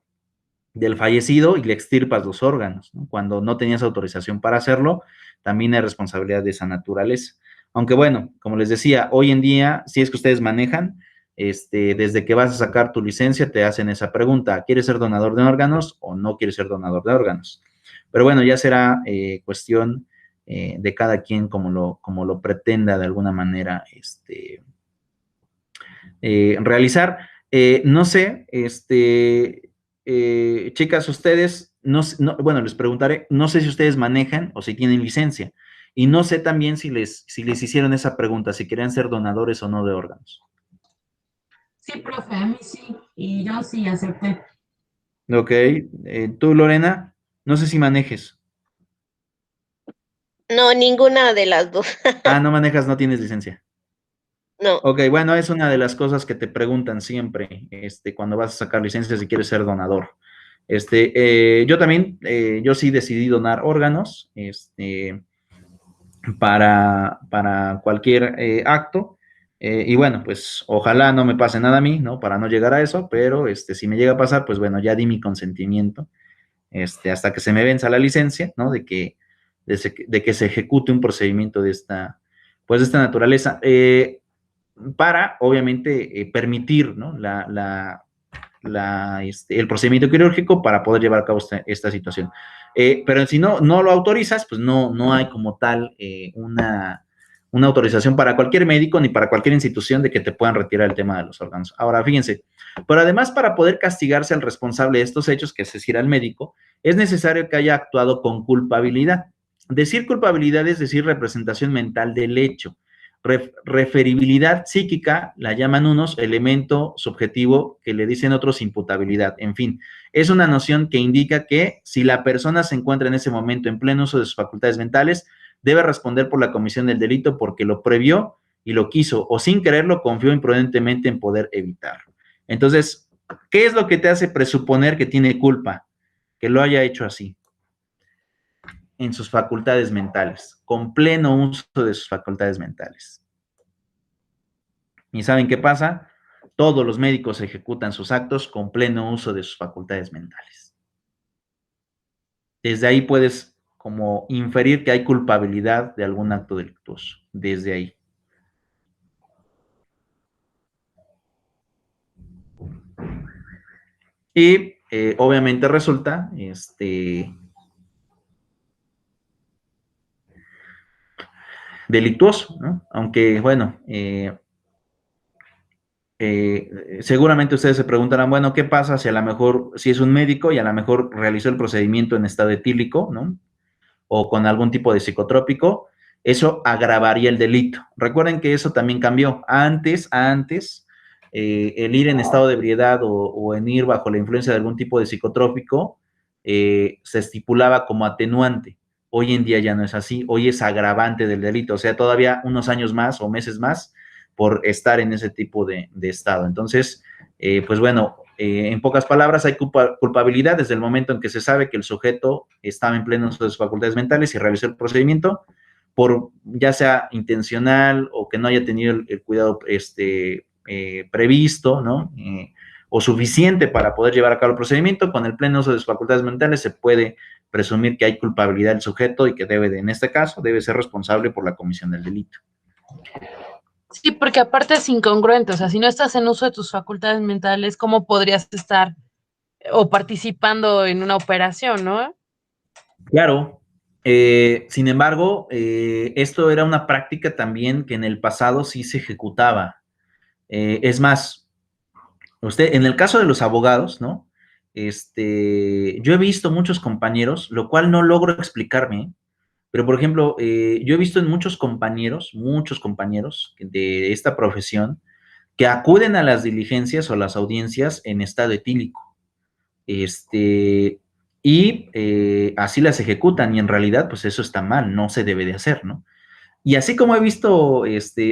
del fallecido y le extirpas los órganos, ¿no? Cuando no tenías autorización para hacerlo, también hay responsabilidad de esa naturaleza. Aunque bueno, como les decía, hoy en día, si es que ustedes manejan, desde que vas a sacar tu licencia, te hacen esa pregunta, ¿quieres ser donador de órganos o no quieres ser donador de órganos? Pero bueno, ya será cuestión de cada quien como lo pretenda de alguna manera realizar. No sé, chicas, ustedes, bueno, les preguntaré, no sé si ustedes manejan o si tienen licencia, y no sé también si les hicieron esa pregunta, si querían ser donadores o no de órganos. Sí, profe, a mí sí, y yo sí acepté. Ok, tú, Lorena, no sé si manejes. No, ninguna de las dos. Ah, no manejas, no tienes licencia. No. Ok, bueno, es una de las cosas que te preguntan siempre, cuando vas a sacar licencia si quieres ser donador. Yo también, yo sí decidí donar órganos, para cualquier acto, y bueno, pues ojalá no me pase nada a mí, ¿no? Para no llegar a eso, pero si me llega a pasar, pues bueno, ya di mi consentimiento, hasta que se me venza la licencia, ¿no? De que se ejecute un procedimiento pues de esta naturaleza. Para, obviamente, permitir, ¿no? El procedimiento quirúrgico para poder llevar a cabo esta situación. Pero si no lo autorizas, pues no hay como tal una autorización para cualquier médico ni para cualquier institución de que te puedan retirar el tema de los órganos. Ahora, fíjense, pero además para poder castigarse al responsable de estos hechos, que es decir, al médico, es necesario que haya actuado con culpabilidad. Decir culpabilidad es decir representación mental del hecho. Referibilidad psíquica la llaman unos, elemento subjetivo que le dicen otros imputabilidad. En fin, es una noción que indica que si la persona se encuentra en ese momento en pleno uso de sus facultades mentales, debe responder por la comisión del delito porque lo previó y lo quiso, o sin quererlo confió imprudentemente en poder evitarlo. Entonces, ¿qué es lo que te hace presuponer que tiene culpa? Que lo haya hecho así, en sus facultades mentales, con pleno uso de sus facultades mentales. ¿Y saben qué pasa? Todos los médicos ejecutan sus actos con pleno uso de sus facultades mentales. Desde ahí puedes como inferir que hay culpabilidad de algún acto delictuoso, desde ahí. Y obviamente resulta, delictuoso, ¿no? Aunque, bueno, seguramente ustedes se preguntarán, bueno, ¿qué pasa si a lo mejor, si es un médico y a lo mejor realizó el procedimiento en estado etílico, ¿no? O con algún tipo de psicotrópico? Eso agravaría el delito. Recuerden que eso también cambió. Antes, el ir en estado de ebriedad o en ir bajo la influencia de algún tipo de psicotrópico, se estipulaba como atenuante. Hoy en día ya no es así. Hoy es agravante del delito. O sea, todavía unos años más o meses más por estar en ese tipo de estado. Entonces, pues bueno, en pocas palabras, hay culpabilidad desde el momento en que se sabe que el sujeto estaba en pleno uso de sus facultades mentales y realizó el procedimiento, por ya sea intencional o que no haya tenido el cuidado previsto, ¿no? O suficiente para poder llevar a cabo el procedimiento. Con el pleno uso de sus facultades mentales se puede presumir que hay culpabilidad del sujeto y que debe, en este caso, debe ser responsable por la comisión del delito. Sí, porque aparte es incongruente, o sea, si no estás en uso de tus facultades mentales, ¿cómo podrías estar o participando en una operación, no? Claro. Sin embargo, esto era una práctica también que en el pasado sí se ejecutaba. Es más, usted, en el caso de los abogados, ¿no? Yo he visto muchos compañeros, lo cual no logro explicarme, pero por ejemplo, yo he visto en muchos compañeros de esta profesión que acuden a las diligencias o las audiencias en estado etílico. Así las ejecutan y en realidad pues eso está mal, no se debe de hacer, ¿no? Y así como he visto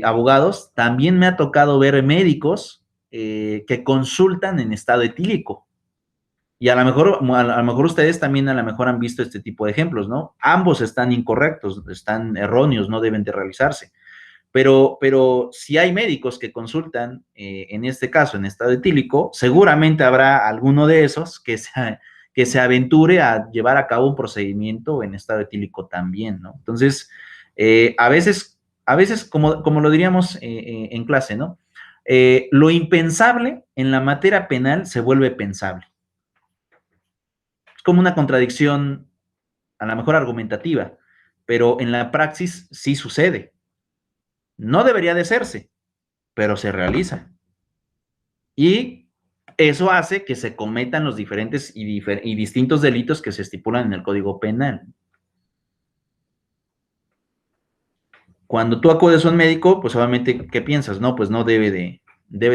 abogados, también me ha tocado ver médicos que consultan en estado etílico. Y a lo mejor ustedes también a lo mejor han visto este tipo de ejemplos, ¿no? Ambos están incorrectos, están erróneos, no deben de realizarse. Pero si hay médicos que consultan, en este caso, en estado etílico, seguramente habrá alguno de esos que se aventure a llevar a cabo un procedimiento en estado etílico también, ¿no? Entonces, a veces como lo diríamos en clase, ¿no? Lo impensable en la materia penal se vuelve pensable. Es como una contradicción, a lo mejor argumentativa, pero en la praxis sí sucede. No debería de hacerse, pero se realiza. Y eso hace que se cometan los diferentes y distintos delitos que se estipulan en el Código Penal. Cuando tú acudes a un médico, pues obviamente, ¿qué piensas? No, pues no debe de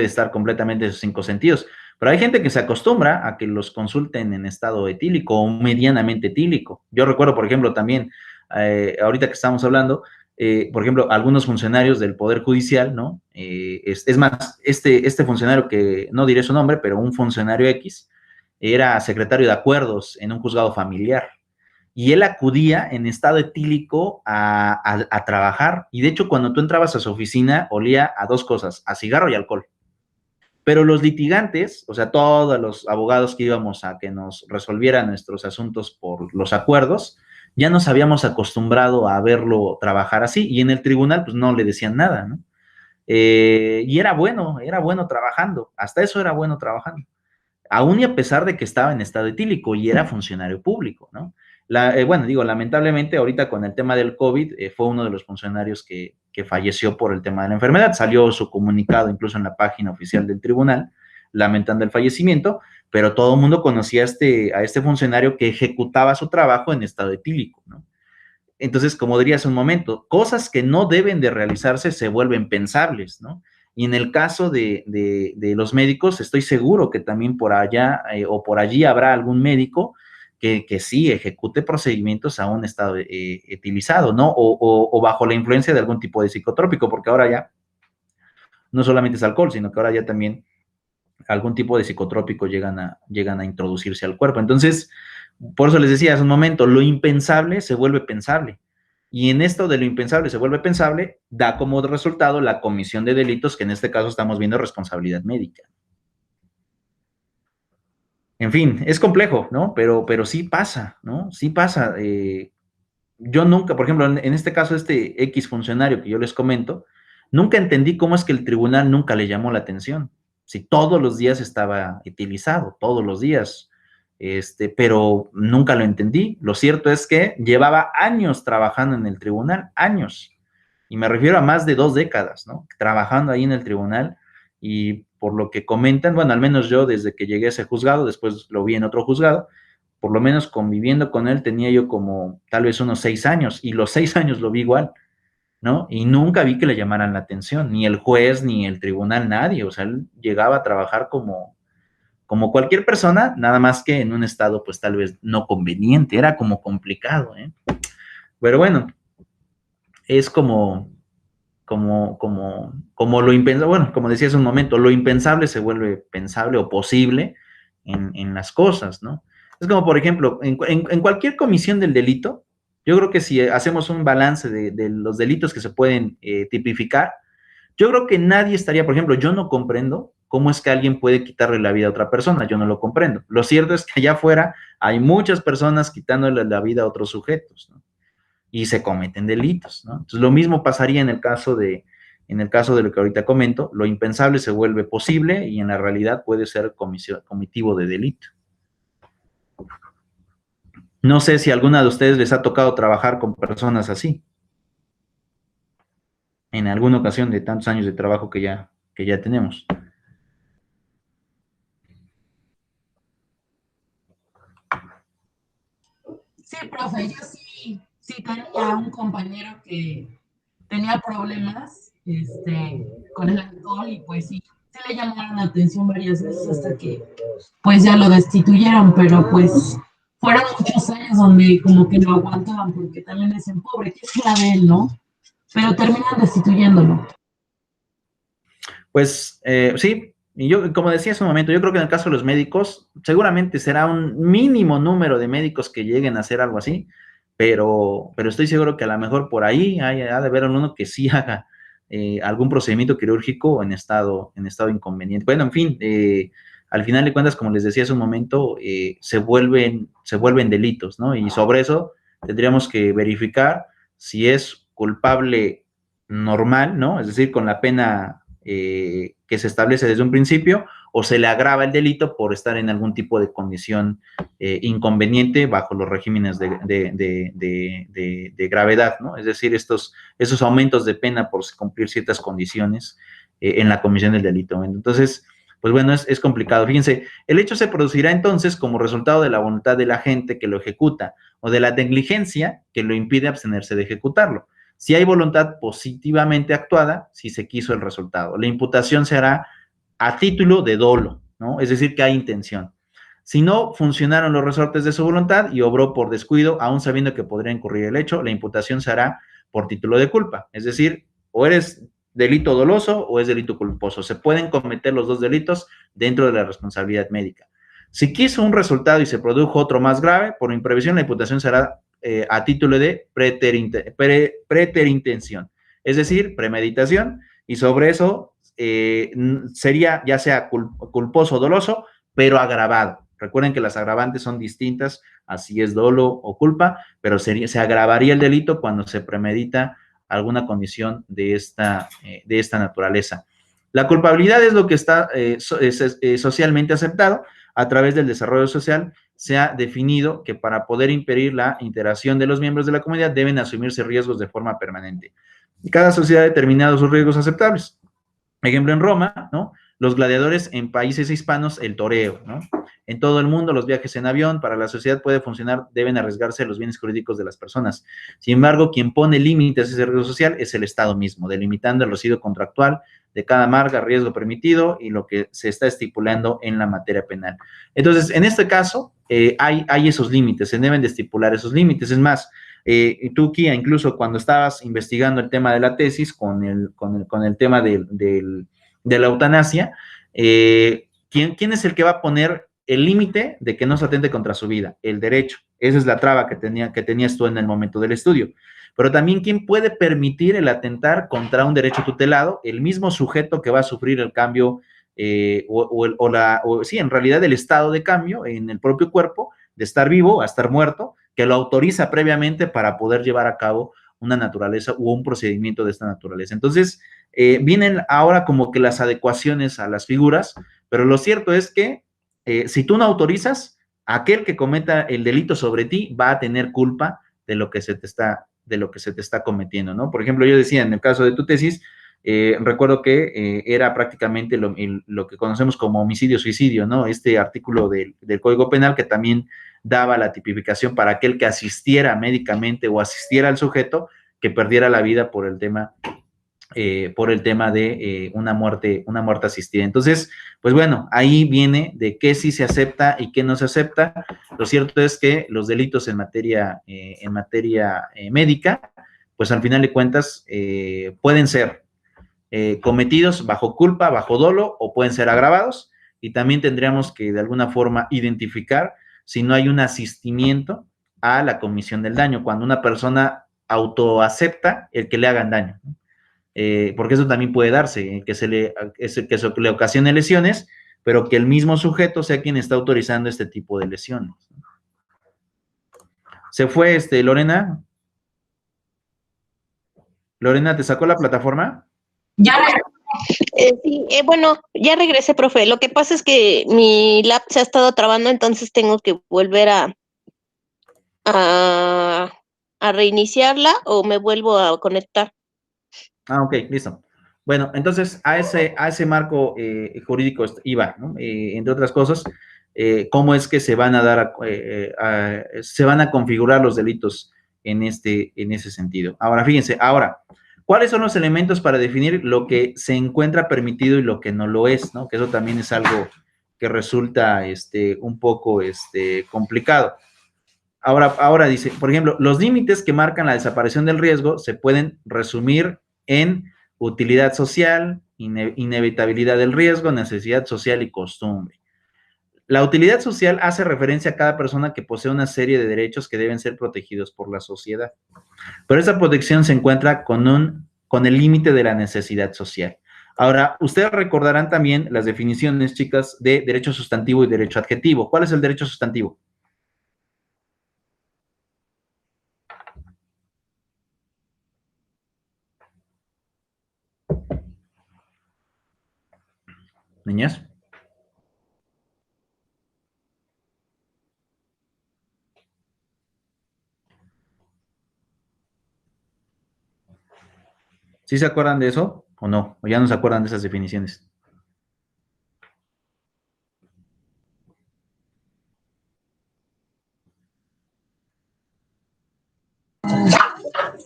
estar completamente en sus 5 sentidos. Pero hay gente que se acostumbra a que los consulten en estado etílico o medianamente etílico. Yo recuerdo, por ejemplo, también, ahorita que estamos hablando, por ejemplo, algunos funcionarios del Poder Judicial, ¿no? Es más, este funcionario que no diré su nombre, pero un funcionario X, era secretario de acuerdos en un juzgado familiar. Y él acudía en estado etílico a trabajar. Y de hecho, cuando tú entrabas a su oficina, olía a 2 cosas, a cigarro y alcohol. Pero los litigantes, o sea, todos los abogados que íbamos a que nos resolvieran nuestros asuntos por los acuerdos, ya nos habíamos acostumbrado a verlo trabajar así. Y en el tribunal, pues no le decían nada, ¿no? Y era bueno trabajando. Hasta eso era bueno trabajando. Aún y a pesar de que estaba en estado etílico y era funcionario público, ¿no? Bueno, digo, lamentablemente ahorita con el tema del COVID, fue uno de los funcionarios que falleció por el tema de la enfermedad. Salió su comunicado incluso en la página oficial del tribunal, lamentando el fallecimiento, pero todo el mundo conocía a este funcionario que ejecutaba su trabajo en estado etílico, ¿no? Entonces, como diría hace un momento, cosas que no deben de realizarse se vuelven pensables, ¿no? Y en el caso de los médicos, estoy seguro que también por allá o por allí habrá algún médico que sí ejecute procedimientos a un estado etilizado, ¿no? O bajo la influencia de algún tipo de psicotrópico, porque ahora ya no solamente es alcohol, sino que ahora ya también algún tipo de psicotrópico llegan a introducirse al cuerpo. Entonces, por eso les decía hace un momento, lo impensable se vuelve pensable. Y en esto de lo impensable se vuelve pensable, da como resultado la comisión de delitos, que en este caso estamos viendo responsabilidad médica. En fin, es complejo, ¿no? Pero sí pasa, ¿no? Sí pasa. Yo nunca, por ejemplo, en este caso, este X funcionario que yo les comento, nunca entendí cómo es que el tribunal nunca le llamó la atención. Si todos los días estaba utilizado, todos los días, pero nunca lo entendí. Lo cierto es que llevaba años trabajando en el tribunal, años. y me refiero a más de 2 décadas, ¿no? Trabajando ahí en el tribunal, y por lo que comentan, bueno, al menos yo desde que llegué a ese juzgado, después lo vi en otro juzgado, por lo menos conviviendo con él tenía yo como tal vez unos 6 años, y los 6 años lo vi igual, ¿no? Y nunca vi que le llamaran la atención, ni el juez, ni el tribunal, nadie. O sea, él llegaba a trabajar como cualquier persona, nada más que en un estado, pues tal vez no conveniente, era como complicado, ¿eh? Pero bueno, es como lo impensable, bueno, como decía hace un momento, lo impensable se vuelve pensable o posible en las cosas, ¿no? Es como, por ejemplo, en cualquier comisión del delito, yo creo que si hacemos un balance de los delitos que se pueden tipificar, yo creo que nadie estaría, por ejemplo, yo no comprendo cómo es que alguien puede quitarle la vida a otra persona, yo no lo comprendo. Lo cierto es que allá afuera hay muchas personas quitándole la vida a otros sujetos, ¿no? Y se cometen delitos, ¿no? Entonces, lo mismo pasaría en el caso de lo que ahorita comento, lo impensable se vuelve posible y en la realidad puede ser comitivo de delito. No sé si a alguna de ustedes les ha tocado trabajar con personas así, en alguna ocasión de tantos años de trabajo que ya tenemos. Sí, profe, yo sí tenía un compañero que tenía problemas con el alcohol y pues sí le llamaron la atención varias veces hasta que pues ya lo destituyeron, pero pues fueron muchos años donde como que lo aguantaban porque también dicen, pobre, ¿qué es la de él, no? Pero terminan destituyéndolo. Pues sí, y yo, como decía hace un momento, yo creo que en el caso de los médicos, seguramente será un mínimo número de médicos que lleguen a hacer algo así, pero estoy seguro que a lo mejor por ahí ha de haber uno que sí haga algún procedimiento quirúrgico en estado inconveniente. Bueno, en fin, al final de cuentas, como les decía hace un momento, se vuelven delitos, ¿no? Y sobre eso tendríamos que verificar si es culpable normal, ¿no? Es decir, con la pena que se establece desde un principio, o se le agrava el delito por estar en algún tipo de condición inconveniente bajo los regímenes de gravedad, ¿no? Es decir, esos aumentos de pena por cumplir ciertas condiciones en la comisión del delito. Entonces, pues bueno, es complicado. Fíjense, el hecho se producirá entonces como resultado de la voluntad del agente que lo ejecuta o de la negligencia que lo impide abstenerse de ejecutarlo. Si hay voluntad positivamente actuada, si se quiso el resultado. La imputación se hará a título de dolo, ¿no? Es decir, que hay intención. Si no funcionaron los resortes de su voluntad y obró por descuido, aún sabiendo que podría incurrir el hecho, la imputación se hará por título de culpa. Es decir, o eres delito doloso o es delito culposo. Se pueden cometer los dos delitos dentro de la responsabilidad médica. Si quiso un resultado y se produjo otro más grave, por imprevisión la imputación será a título de preterintención, es decir, premeditación, y sobre eso sería ya sea culposo o doloso, pero agravado. Recuerden que las agravantes son distintas, así es dolo o culpa, pero se agravaría el delito cuando se premedita alguna condición de esta naturaleza. La culpabilidad es lo que está socialmente aceptado. A través del desarrollo social se ha definido que para poder impedir la interacción de los miembros de la comunidad deben asumirse riesgos de forma permanente. Cada sociedad ha determinado sus riesgos aceptables. Ejemplo, en Roma, ¿no? Los gladiadores, en países hispanos, el toreo, ¿no? En todo el mundo, los viajes en avión, para la sociedad puede funcionar, deben arriesgarse los bienes jurídicos de las personas. Sin embargo, quien pone límites a ese riesgo social es el Estado mismo, delimitando el residuo contractual de cada marca, riesgo permitido y lo que se está estipulando en la materia penal. Entonces, en este caso, hay esos límites, se deben de estipular esos límites. Es más, tú, Kia, incluso cuando estabas investigando el tema de la tesis con el tema de la eutanasia, ¿quién es el que va a poner el límite de que no se atente contra su vida? El derecho. Esa es la traba que tenías tú en el momento del estudio. Pero también, ¿quién puede permitir el atentar contra un derecho tutelado? El mismo sujeto que va a sufrir el cambio, sí, en realidad el estado de cambio en el propio cuerpo, de estar vivo a estar muerto, que lo autoriza previamente para poder llevar a cabo una naturaleza u un procedimiento de esta naturaleza. Entonces, vienen ahora como que las adecuaciones a las figuras, pero lo cierto es que si tú no autorizas, aquel que cometa el delito sobre ti va a tener culpa de lo que se te está de lo que se te está cometiendo, ¿no? Por ejemplo, yo decía, en el caso de tu tesis, recuerdo que era prácticamente lo que conocemos como homicidio-suicidio, ¿no? Este artículo del Código Penal que también daba la tipificación para aquel que asistiera médicamente o asistiera al sujeto que perdiera la vida por el tema de una muerte asistida. Entonces, pues bueno, ahí viene de qué sí se acepta y qué no se acepta. Lo cierto es que los delitos en materia médica, pues al final de cuentas, pueden ser cometidos bajo culpa, bajo dolo, o pueden ser agravados, y también tendríamos que de alguna forma identificar si no hay un asistimiento a la comisión del daño, cuando una persona autoacepta el que le hagan daño, ¿no? Porque eso también puede darse, que se le ocasione lesiones, pero que el mismo sujeto sea quien está autorizando este tipo de lesiones. ¿Se fue Lorena? ¿Lorena te sacó la plataforma? Ya. Sí, bueno, ya regresé, profe. Lo que pasa es que mi lap se ha estado trabando, entonces tengo que volver a reiniciarla o me vuelvo a conectar. Ah, ok, listo. Bueno, entonces a ese marco jurídico iba, ¿no? Entre otras cosas, cómo es que se van a dar, se van a configurar los delitos en ese sentido. Ahora, fíjense, ¿cuáles son los elementos para definir lo que se encuentra permitido y lo que no lo es, ¿no? Que eso también es algo que resulta un poco complicado. Ahora dice, por ejemplo, los límites que marcan la desaparición del riesgo se pueden resumir en utilidad social, inevitabilidad del riesgo, necesidad social y costumbre. La utilidad social hace referencia a cada persona que posee una serie de derechos que deben ser protegidos por la sociedad. Pero esa protección se encuentra con el límite de la necesidad social. Ahora, ustedes recordarán también las definiciones, chicas, de derecho sustantivo y derecho adjetivo. ¿Cuál es el derecho sustantivo? Niñas. ¿Sí se acuerdan de eso o no? ¿O ya no se acuerdan de esas definiciones?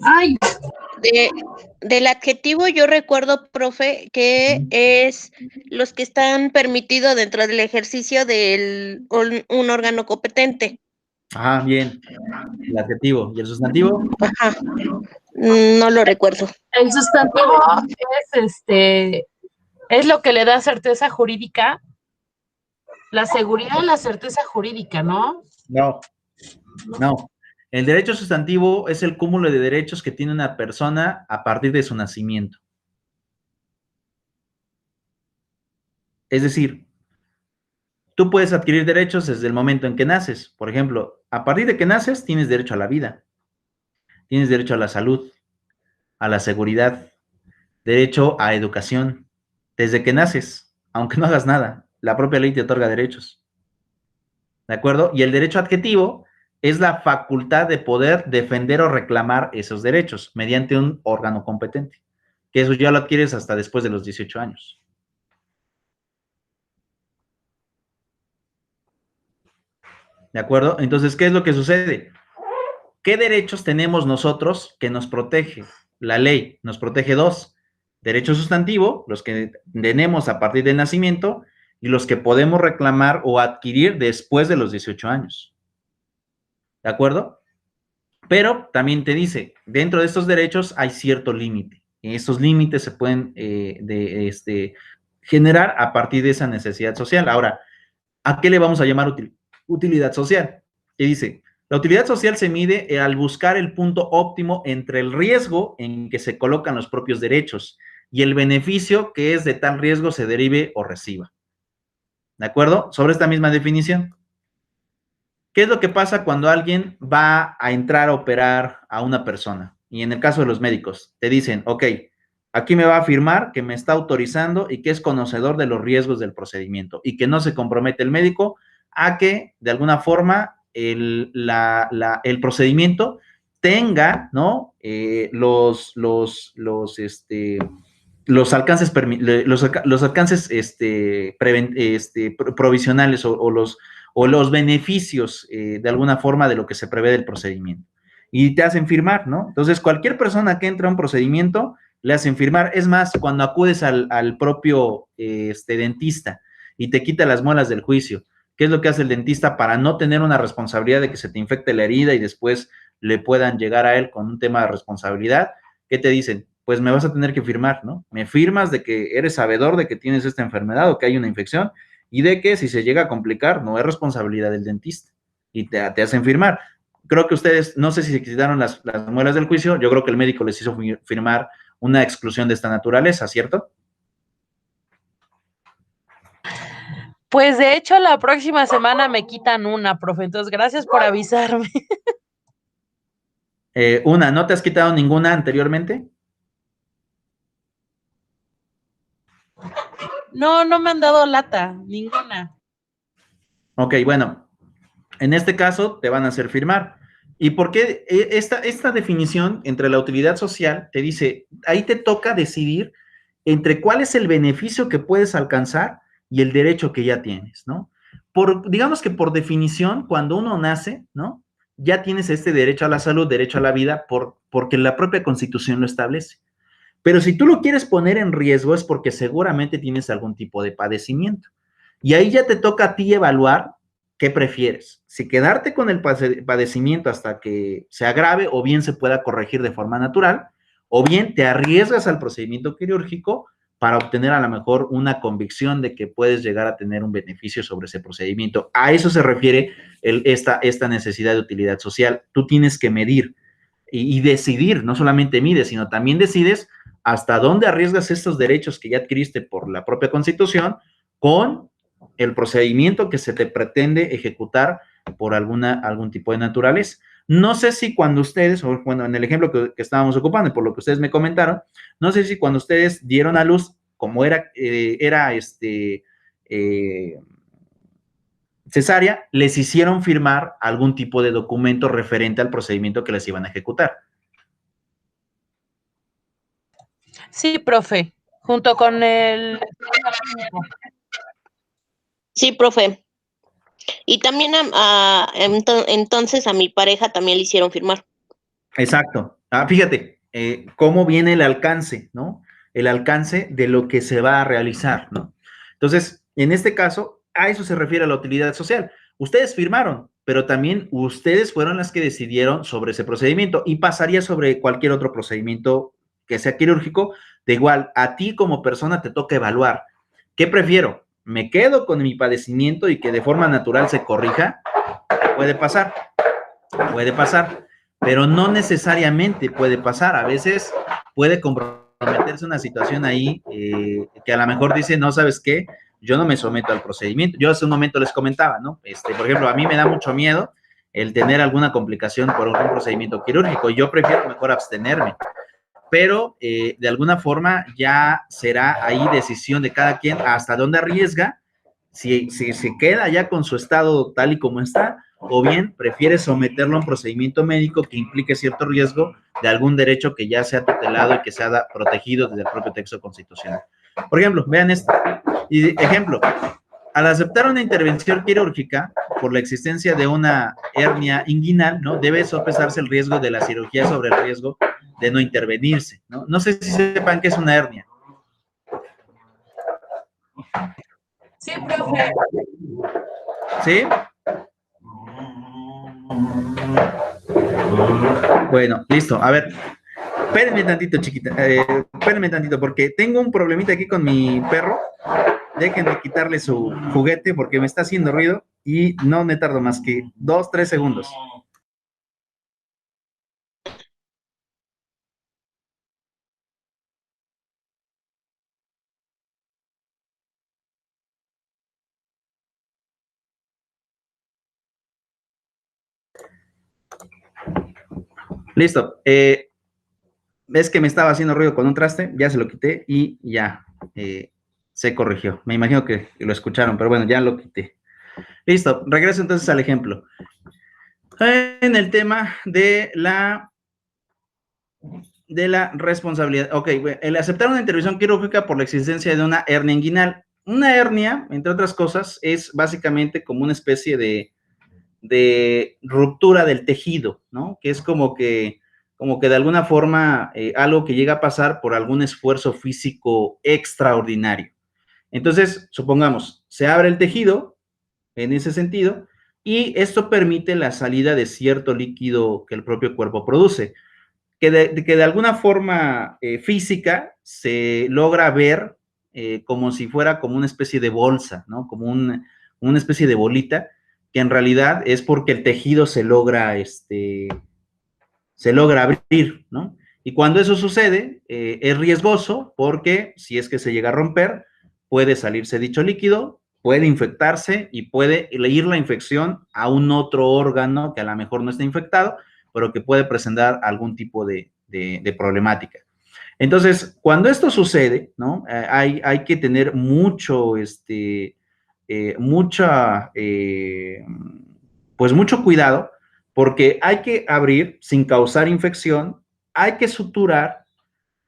Ay, Del adjetivo yo recuerdo, profe, que es los que están permitidos dentro del ejercicio de un órgano competente. Ajá, bien. El adjetivo. ¿Y el sustantivo? Ajá. No lo recuerdo. El sustantivo es lo que le da certeza jurídica, la seguridad y la certeza jurídica, ¿no? No. El derecho sustantivo es el cúmulo de derechos que tiene una persona a partir de su nacimiento. Es decir, tú puedes adquirir derechos desde el momento en que naces. Por ejemplo, a partir de que naces, tienes derecho a la vida, tienes derecho a la salud, a la seguridad, derecho a educación. Desde que naces, aunque no hagas nada, la propia ley te otorga derechos. ¿De acuerdo? Y el derecho adjetivo es la facultad de poder defender o reclamar esos derechos mediante un órgano competente, que eso ya lo adquieres hasta después de los 18 años. ¿De acuerdo? Entonces, ¿qué es lo que sucede? ¿Qué derechos tenemos nosotros que nos protege? La ley nos protege dos: derecho sustantivo, los que tenemos a partir del nacimiento, y los que podemos reclamar o adquirir después de los 18 años. ¿De acuerdo? Pero también te dice, dentro de estos derechos hay cierto límite. Estos límites se pueden generar a partir de esa necesidad social. Ahora, ¿a qué le vamos a llamar utilidad social? ¿Qué dice? La utilidad social se mide al buscar el punto óptimo entre el riesgo en que se colocan los propios derechos y el beneficio que es de tal riesgo se derive o reciba. ¿De acuerdo? Sobre esta misma definición. ¿Qué es lo que pasa cuando alguien va a entrar a operar a una persona? Y en el caso de los médicos, te dicen, ok, aquí me va a afirmar que me está autorizando y que es conocedor de los riesgos del procedimiento y que no se compromete el médico a que, de alguna forma, el procedimiento tenga, ¿no? Los alcances, los alcances provisionales o los beneficios de alguna forma de lo que se prevé del procedimiento. Y te hacen firmar, ¿no? Entonces, cualquier persona que entra a un procedimiento, le hacen firmar. Es más, cuando acudes al propio dentista y te quita las muelas del juicio, ¿qué es lo que hace el dentista para no tener una responsabilidad de que se te infecte la herida y después le puedan llegar a él con un tema de responsabilidad? ¿Qué te dicen? Pues me vas a tener que firmar, ¿no? Me firmas de que eres sabedor de que tienes esta enfermedad o que hay una infección y de que si se llega a complicar no es responsabilidad del dentista y te hacen firmar. Creo que ustedes, no sé si se quitaron las muelas del juicio, yo creo que el médico les hizo firmar una exclusión de esta naturaleza, ¿cierto? Pues de hecho la próxima semana me quitan una, profe, entonces gracias por avisarme. ¿No te has quitado ninguna anteriormente? No, no me han dado lata, ninguna. Ok, bueno, en este caso te van a hacer firmar. ¿Y por qué esta definición entre la utilidad social te dice, ahí te toca decidir entre cuál es el beneficio que puedes alcanzar y el derecho que ya tienes, ¿no? Digamos que por definición, cuando uno nace, ¿no? Ya tienes este derecho a la salud, derecho a la vida, porque la propia Constitución lo establece. Pero si tú lo quieres poner en riesgo es porque seguramente tienes algún tipo de padecimiento. Y ahí ya te toca a ti evaluar qué prefieres. Si quedarte con el padecimiento hasta que se agrave o bien se pueda corregir de forma natural, o bien te arriesgas al procedimiento quirúrgico para obtener a lo mejor una convicción de que puedes llegar a tener un beneficio sobre ese procedimiento. A eso se refiere esta necesidad de utilidad social. Tú tienes que medir y decidir, no solamente mides, sino también decides hasta dónde arriesgas estos derechos que ya adquiriste por la propia Constitución con el procedimiento que se te pretende ejecutar por algún tipo de naturaleza. No sé si cuando ustedes, o bueno, en el ejemplo que estábamos ocupando y por lo que ustedes me comentaron, no sé si cuando ustedes dieron a luz, como era cesárea, les hicieron firmar algún tipo de documento referente al procedimiento que les iban a ejecutar. Sí, profe, junto con el... Sí, profe. Y también entonces a mi pareja también le hicieron firmar. Exacto. Fíjate, cómo viene el alcance, ¿no? El alcance de lo que se va a realizar, ¿no? Entonces, en este caso, a eso se refiere a la utilidad social. Ustedes firmaron, pero también ustedes fueron las que decidieron sobre ese procedimiento y pasaría sobre cualquier otro procedimiento que sea quirúrgico. De igual, a ti como persona te toca evaluar. ¿Qué prefiero? ¿Me quedo con mi padecimiento y que de forma natural se corrija? Puede pasar, pero no necesariamente puede pasar. A veces puede comprometerse una situación ahí que a lo mejor dice, no, ¿sabes qué? Yo no me someto al procedimiento. Yo hace un momento les comentaba, ¿no? Por ejemplo, a mí me da mucho miedo el tener alguna complicación por un procedimiento quirúrgico. Yo prefiero mejor abstenerme. Pero de alguna forma ya será ahí decisión de cada quien hasta dónde arriesga, si se queda ya con su estado tal y como está, o bien prefiere someterlo a un procedimiento médico que implique cierto riesgo de algún derecho que ya sea tutelado y que sea protegido desde el propio texto constitucional. Por ejemplo, vean esto. Ejemplo, al aceptar una intervención quirúrgica por la existencia de una hernia inguinal, ¿no? Debe sopesarse el riesgo de la cirugía sobre el riesgo de no intervenirse, ¿no? No sé si sepan qué es una hernia. Sí, profe. ¿Sí? Bueno, listo. A ver, espérenme tantito, chiquita. Espérenme tantito, porque tengo un problemita aquí con mi perro. Déjenme quitarle su juguete porque me está haciendo ruido y no me tardo más que 2-3 segundos. Listo. Es que me estaba haciendo ruido con un traste, ya se lo quité y ya se corrigió. Me imagino que lo escucharon, pero bueno, ya lo quité. Listo, regreso entonces al ejemplo. En el tema de la de la responsabilidad. Ok, el aceptar una intervención quirúrgica por la existencia de una hernia inguinal. Una hernia, entre otras cosas, es básicamente como una especie de ruptura del tejido, ¿no? Que es como que de alguna forma algo que llega a pasar por algún esfuerzo físico extraordinario. Entonces, supongamos, se abre el tejido en ese sentido y esto permite la salida de cierto líquido que el propio cuerpo produce, que de alguna forma física se logra ver como si fuera como una especie de bolsa, ¿no? Como una especie de bolita, que en realidad es porque el tejido se logra abrir, ¿no? Y cuando eso sucede, es riesgoso porque si es que se llega a romper, puede salirse dicho líquido, puede infectarse y puede ir la infección a un otro órgano que a lo mejor no está infectado, pero que puede presentar algún tipo de problemática. Entonces, cuando esto sucede, ¿no? Hay que tener pues mucho cuidado, porque hay que abrir sin causar infección, hay que suturar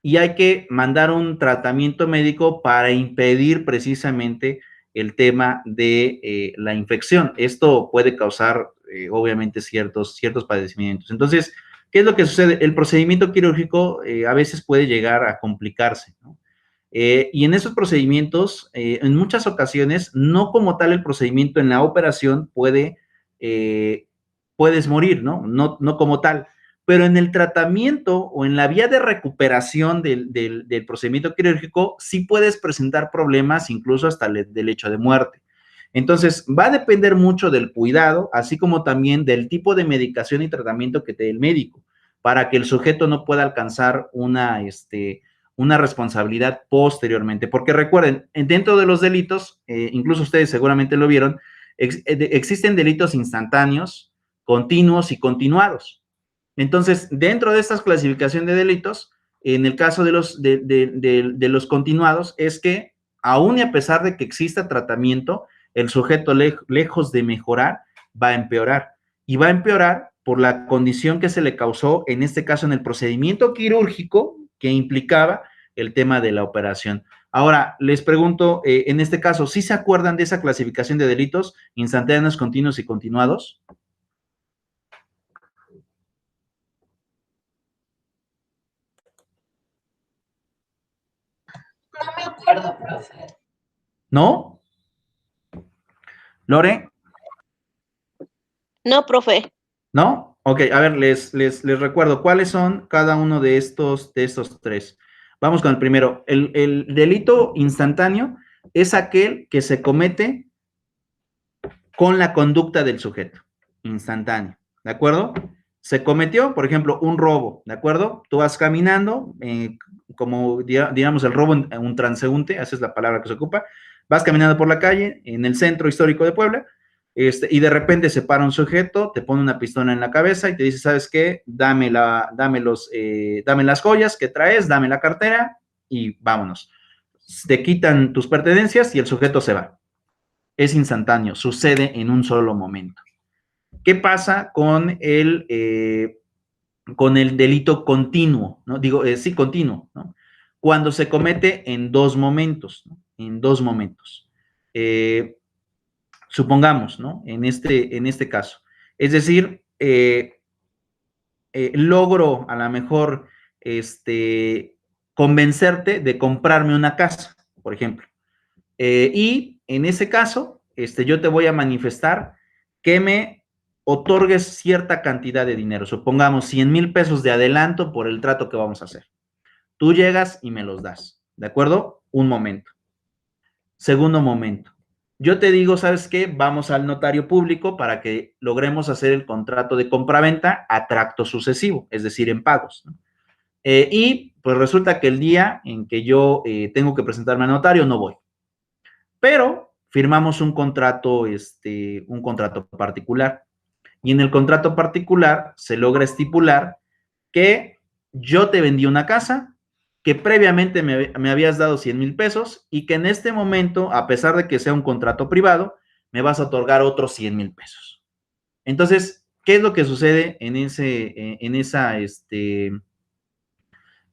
y hay que mandar un tratamiento médico para impedir precisamente el tema de la infección. Esto puede causar, obviamente, ciertos padecimientos. Entonces, ¿qué es lo que sucede? El procedimiento quirúrgico a veces puede llegar a complicarse, ¿no? Y en esos procedimientos, en muchas ocasiones, no como tal el procedimiento en la operación puedes morir, ¿no? No como tal, pero en el tratamiento o en la vía de recuperación del procedimiento quirúrgico, sí puedes presentar problemas, incluso hasta del hecho de muerte. Entonces, va a depender mucho del cuidado, así como también del tipo de medicación y tratamiento que te dé el médico, para que el sujeto no pueda alcanzar una responsabilidad posteriormente. Porque recuerden, dentro de los delitos, incluso ustedes seguramente lo vieron, existen delitos instantáneos, continuos y continuados. Entonces, dentro de estas clasificación de delitos, en el caso de los continuados, es que aún y a pesar de que exista tratamiento, el sujeto lejos de mejorar, va a empeorar. Y va a empeorar por la condición que se le causó, en este caso en el procedimiento quirúrgico que implicaba el tema de la operación. Ahora, les pregunto, en este caso, ¿sí se acuerdan de esa clasificación de delitos instantáneos, continuos y continuados? No me acuerdo, profe. ¿No? ¿Lore? No, profe. ¿No? Ok, a ver, les recuerdo cuáles son cada uno de estos tres. Vamos con el primero. El delito instantáneo es aquel que se comete con la conducta del sujeto. Instantáneo. ¿De acuerdo? Se cometió, por ejemplo, un robo. ¿De acuerdo? Tú vas caminando, como digamos el robo un transeúnte, esa es la palabra que se ocupa. Vas caminando por la calle en el centro histórico de Puebla. Y de repente se para un sujeto, te pone una pistola en la cabeza y te dice, ¿sabes qué? Dame las joyas que traes, dame la cartera y vámonos. Te quitan tus pertenencias y el sujeto se va. Es instantáneo, sucede en un solo momento. ¿Qué pasa con el delito continuo? ¿No? Digo, sí, continuo, ¿no? Cuando se comete en dos momentos, ¿no? En dos momentos. Supongamos, ¿no? En este caso. Es decir, logro a lo mejor convencerte de comprarme una casa, por ejemplo. Y en ese caso, yo te voy a manifestar que me otorgues cierta cantidad de dinero. Supongamos 100,000 pesos de adelanto por el trato que vamos a hacer. Tú llegas y me los das, ¿de acuerdo? Un momento. Segundo momento. Yo te digo, ¿sabes qué? Vamos al notario público para que logremos hacer el contrato de compraventa a tracto sucesivo, es decir, en pagos, ¿no? Y pues resulta que el día en que yo tengo que presentarme al notario no voy. Pero firmamos un contrato particular. Y en el contrato particular se logra estipular que yo te vendí una casa, que previamente me habías dado 100,000 pesos y que en este momento, a pesar de que sea un contrato privado, me vas a otorgar otros 100,000 pesos. Entonces, ¿qué es lo que sucede en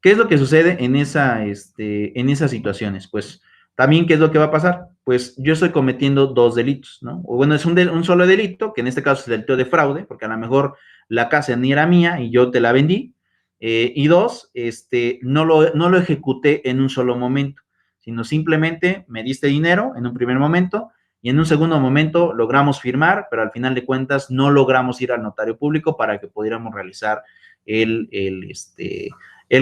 ¿Qué es lo que sucede en esas situaciones? Pues también, ¿qué es lo que va a pasar? Pues yo estoy cometiendo dos delitos, ¿no? O bueno, es un solo delito, que en este caso es el delito de fraude, porque a lo mejor la casa ni era mía y yo te la vendí. Y dos, no lo ejecuté en un solo momento, sino simplemente me diste dinero en un primer momento y en un segundo momento logramos firmar, pero al final de cuentas no logramos ir al notario público para que pudiéramos realizar el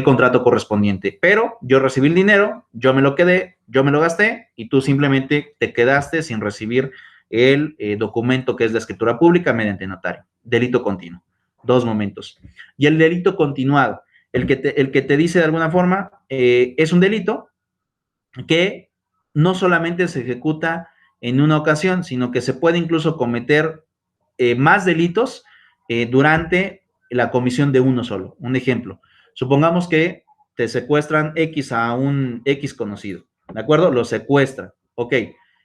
contrato correspondiente. Pero yo recibí el dinero, yo me lo quedé, yo me lo gasté y tú simplemente te quedaste sin recibir el documento que es la escritura pública mediante notario. Delito continuo. Dos momentos. Y el delito continuado, el que te dice de alguna forma, es un delito que no solamente se ejecuta en una ocasión, sino que se puede incluso cometer más delitos durante la comisión de uno solo. Un ejemplo, supongamos que te secuestran X a un X conocido, ¿de acuerdo? Lo secuestran, ok.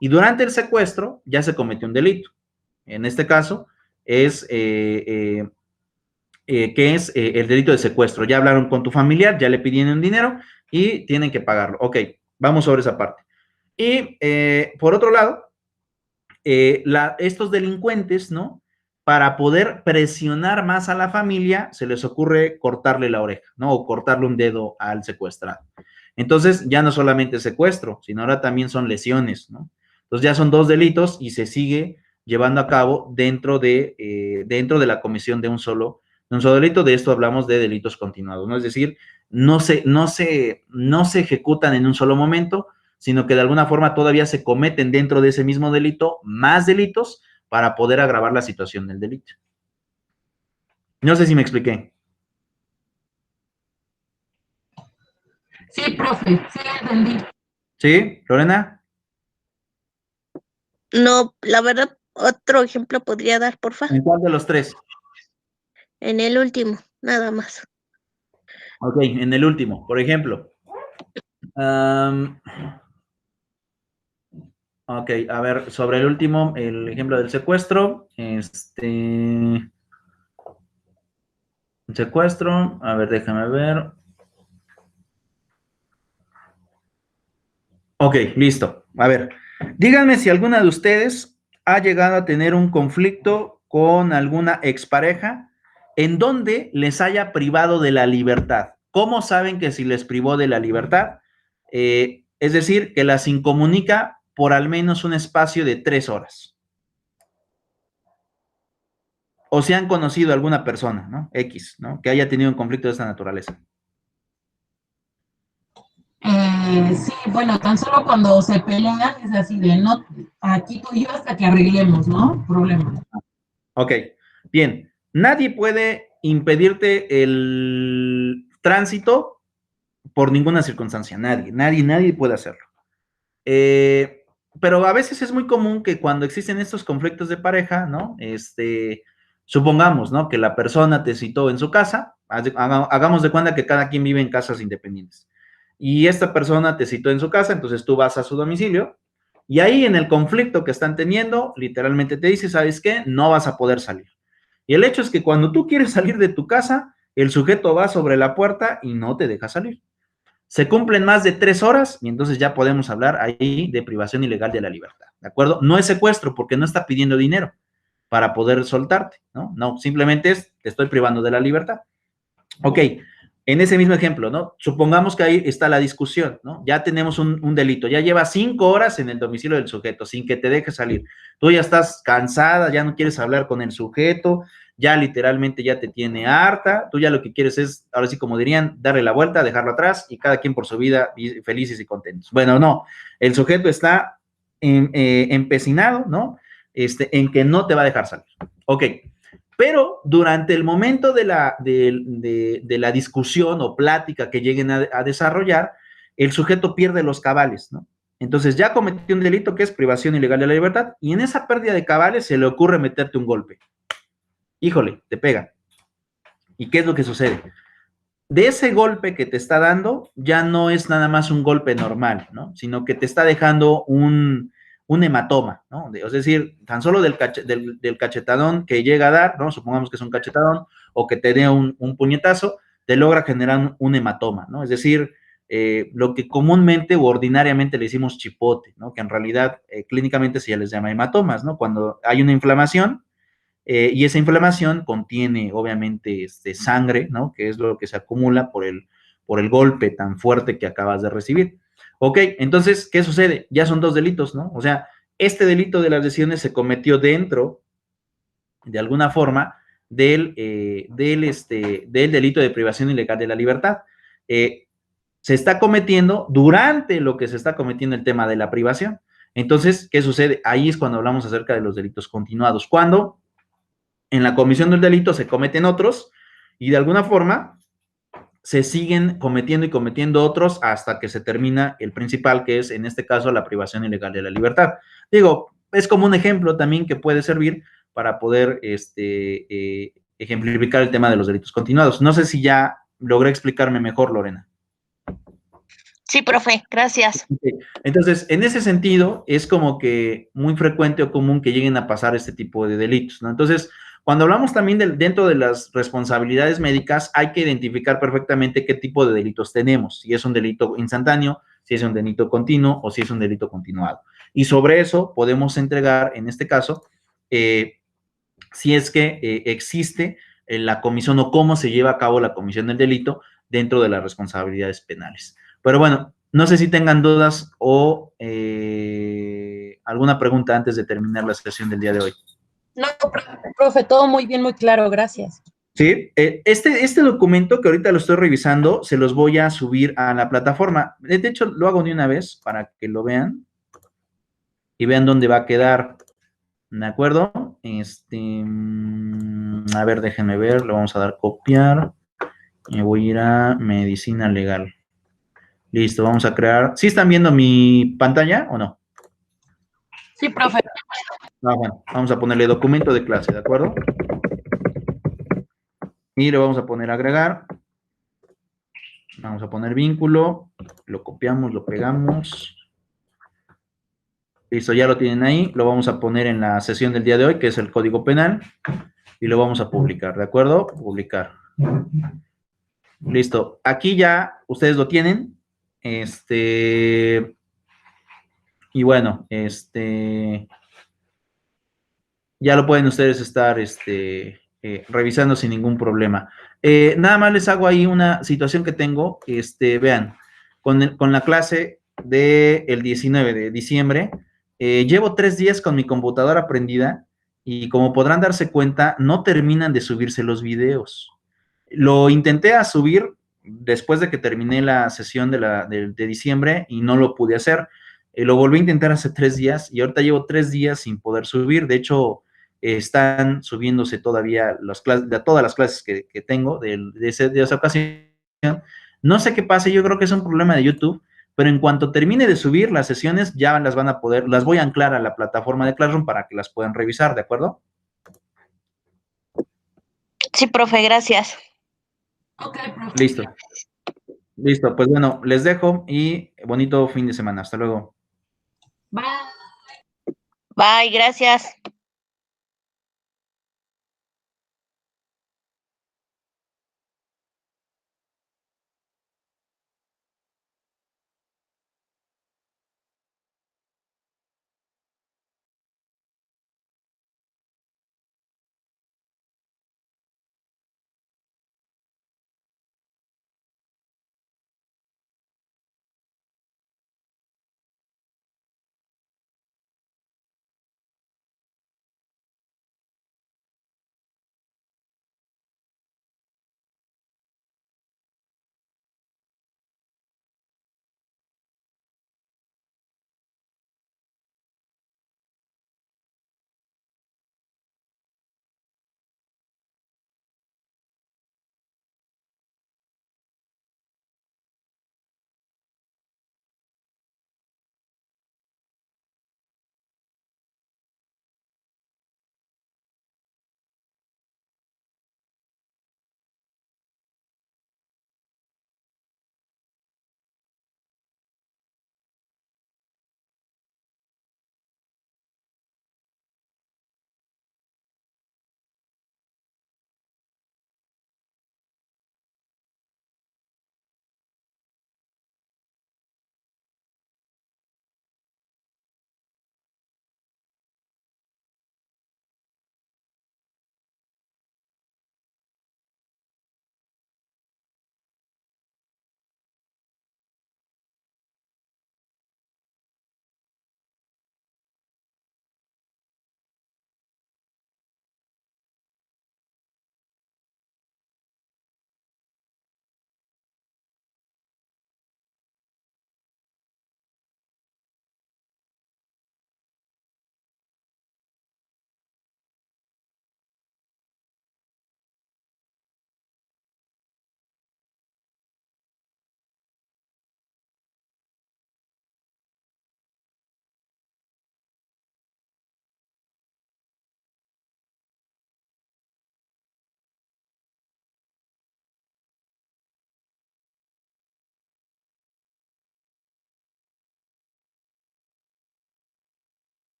Y durante el secuestro ya se cometió un delito. En este caso es que es el delito de secuestro. Ya hablaron con tu familiar, ya le pidieron dinero y tienen que pagarlo. Ok, vamos sobre esa parte. Y por otro lado, estos delincuentes, ¿no? Para poder presionar más a la familia, se les ocurre cortarle la oreja, ¿no? O cortarle un dedo al secuestrado. Entonces, ya no solamente secuestro, sino ahora también son lesiones, ¿no? Entonces, ya son dos delitos y se sigue llevando a cabo dentro de la comisión de un solo delito. De esto hablamos de delitos continuados, ¿no? Es decir, no se ejecutan en un solo momento, sino que de alguna forma todavía se cometen dentro de ese mismo delito más delitos para poder agravar la situación del delito. No sé si me expliqué. Sí, profe, sí entendí. ¿Sí, Lorena? No, la verdad, otro ejemplo podría dar, porfa. ¿En cuál de los tres? En el último, nada más. Ok, en el último, por ejemplo. Ok, a ver, sobre el último, el ejemplo del secuestro. Secuestro, a ver, déjame ver. Ok, listo. A ver, díganme si alguna de ustedes ha llegado a tener un conflicto con alguna expareja en donde les haya privado de la libertad. ¿Cómo saben que si les privó de la libertad? Es decir, que las incomunica por al menos un espacio de 3 horas. O si han conocido a alguna persona, ¿no? X, ¿no? Que haya tenido un conflicto de esta naturaleza. Sí, bueno, tan solo cuando se pelean es así de no, aquí tú y yo hasta que arreglemos, ¿no? Problema. Ok, bien. Nadie puede impedirte el tránsito por ninguna circunstancia. Nadie puede hacerlo. Pero a veces es muy común que cuando existen estos conflictos de pareja, ¿no? Supongamos, ¿no? Que la persona te citó en su casa, hagamos de cuenta que cada quien vive en casas independientes. Y esta persona te citó en su casa, entonces tú vas a su domicilio y ahí en el conflicto que están teniendo, literalmente te dice, ¿sabes qué? No vas a poder salir. Y el hecho es que cuando tú quieres salir de tu casa, el sujeto va sobre la puerta y no te deja salir. Se cumplen más de 3 horas y entonces ya podemos hablar ahí de privación ilegal de la libertad, ¿de acuerdo? No es secuestro porque no está pidiendo dinero para poder soltarte, ¿no? No, simplemente te estoy privando de la libertad. Ok, en ese mismo ejemplo, ¿no? Supongamos que ahí está la discusión, ¿no? Ya tenemos un delito, ya lleva 5 horas en el domicilio del sujeto sin que te deje salir. Tú ya estás cansada, ya no quieres hablar con el sujeto, ya literalmente ya te tiene harta, tú ya lo que quieres es, ahora sí como dirían, darle la vuelta, dejarlo atrás y cada quien por su vida felices y contentos. Bueno, no, el sujeto está empecinado, ¿no? En que no te va a dejar salir. Ok, pero durante el momento de la discusión o plática que lleguen a desarrollar, el sujeto pierde los cabales, ¿no? Entonces ya cometió un delito que es privación ilegal de la libertad y en esa pérdida de cabales se le ocurre meterte un golpe. Híjole, te pega. ¿Y qué es lo que sucede? De ese golpe que te está dando, ya no es nada más un golpe normal, ¿no? Sino que te está dejando un hematoma, ¿no? Es decir, tan solo del cachetadón que llega a dar, ¿no? Supongamos que es un cachetadón o que te dé un puñetazo, te logra generar un hematoma, ¿no? Es decir, lo que comúnmente o ordinariamente le decimos chipote, ¿no? Que en realidad clínicamente se ya les llama hematomas, ¿no? Cuando hay una inflamación y esa inflamación contiene obviamente sangre, ¿no? Que es lo que se acumula por el golpe tan fuerte que acabas de recibir. Ok, entonces, ¿qué sucede? Ya son 2 delitos, ¿no? O sea, este delito de las lesiones se cometió dentro, de alguna forma, del delito de privación ilegal de la libertad. Se está cometiendo durante lo que se está cometiendo el tema de la privación. Entonces, ¿qué sucede? Ahí es cuando hablamos acerca de los delitos continuados. Cuando en la comisión del delito se cometen otros y de alguna forma se siguen cometiendo y cometiendo otros hasta que se termina el principal, que es en este caso la privación ilegal de la libertad. Digo, es como un ejemplo también que puede servir para poder ejemplificar el tema de los delitos continuados. No sé si ya logré explicarme mejor, Lorena. Sí, profe, gracias. Entonces, en ese sentido, es como que muy frecuente o común que lleguen a pasar este tipo de delitos, ¿no? Entonces, cuando hablamos también dentro de las responsabilidades médicas, hay que identificar perfectamente qué tipo de delitos tenemos, si es un delito instantáneo, si es un delito continuo o si es un delito continuado. Y sobre eso podemos entregar, en este caso, si es que existe la comisión o cómo se lleva a cabo la comisión del delito dentro de las responsabilidades penales. Pero bueno, no sé si tengan dudas o alguna pregunta antes de terminar la sesión del día de hoy. No, profe, todo muy bien, muy claro, gracias. Sí, este documento que ahorita lo estoy revisando, se los voy a subir a la plataforma. De hecho, lo hago de una vez para que lo vean y vean dónde va a quedar. ¿De acuerdo? A ver, déjenme ver, le vamos a dar copiar. Me voy a ir a medicina legal. Listo, vamos a crear. ¿Sí están viendo mi pantalla o no? Sí, profe. Bueno, vamos a ponerle documento de clase, ¿de acuerdo? Y le vamos a poner agregar. Vamos a poner vínculo. Lo copiamos, lo pegamos. Listo, ya lo tienen ahí. Lo vamos a poner en la sesión del día de hoy, que es el Código Penal. Y lo vamos a publicar, ¿de acuerdo? Publicar. Listo. Aquí ya ustedes lo tienen. Y bueno, ya lo pueden ustedes estar revisando sin ningún problema. Nada más les hago ahí una situación que tengo. Vean, con la clase del 19 de diciembre, llevo 3 días con mi computadora prendida y como podrán darse cuenta, no terminan de subirse los videos. Lo intenté a subir después de que terminé la sesión de diciembre y no lo pude hacer. Lo volví a intentar hace 3 días y ahorita llevo 3 días sin poder subir. De hecho, están subiéndose todavía todas las clases que tengo de esa ocasión. No sé qué pase, yo creo que es un problema de YouTube, pero en cuanto termine de subir las sesiones, ya las voy a anclar a la plataforma de Classroom para que las puedan revisar, ¿de acuerdo? Sí, profe, gracias. Ok, profe. Listo. Listo, pues bueno, les dejo y bonito fin de semana. Hasta luego. Bye. Bye, gracias.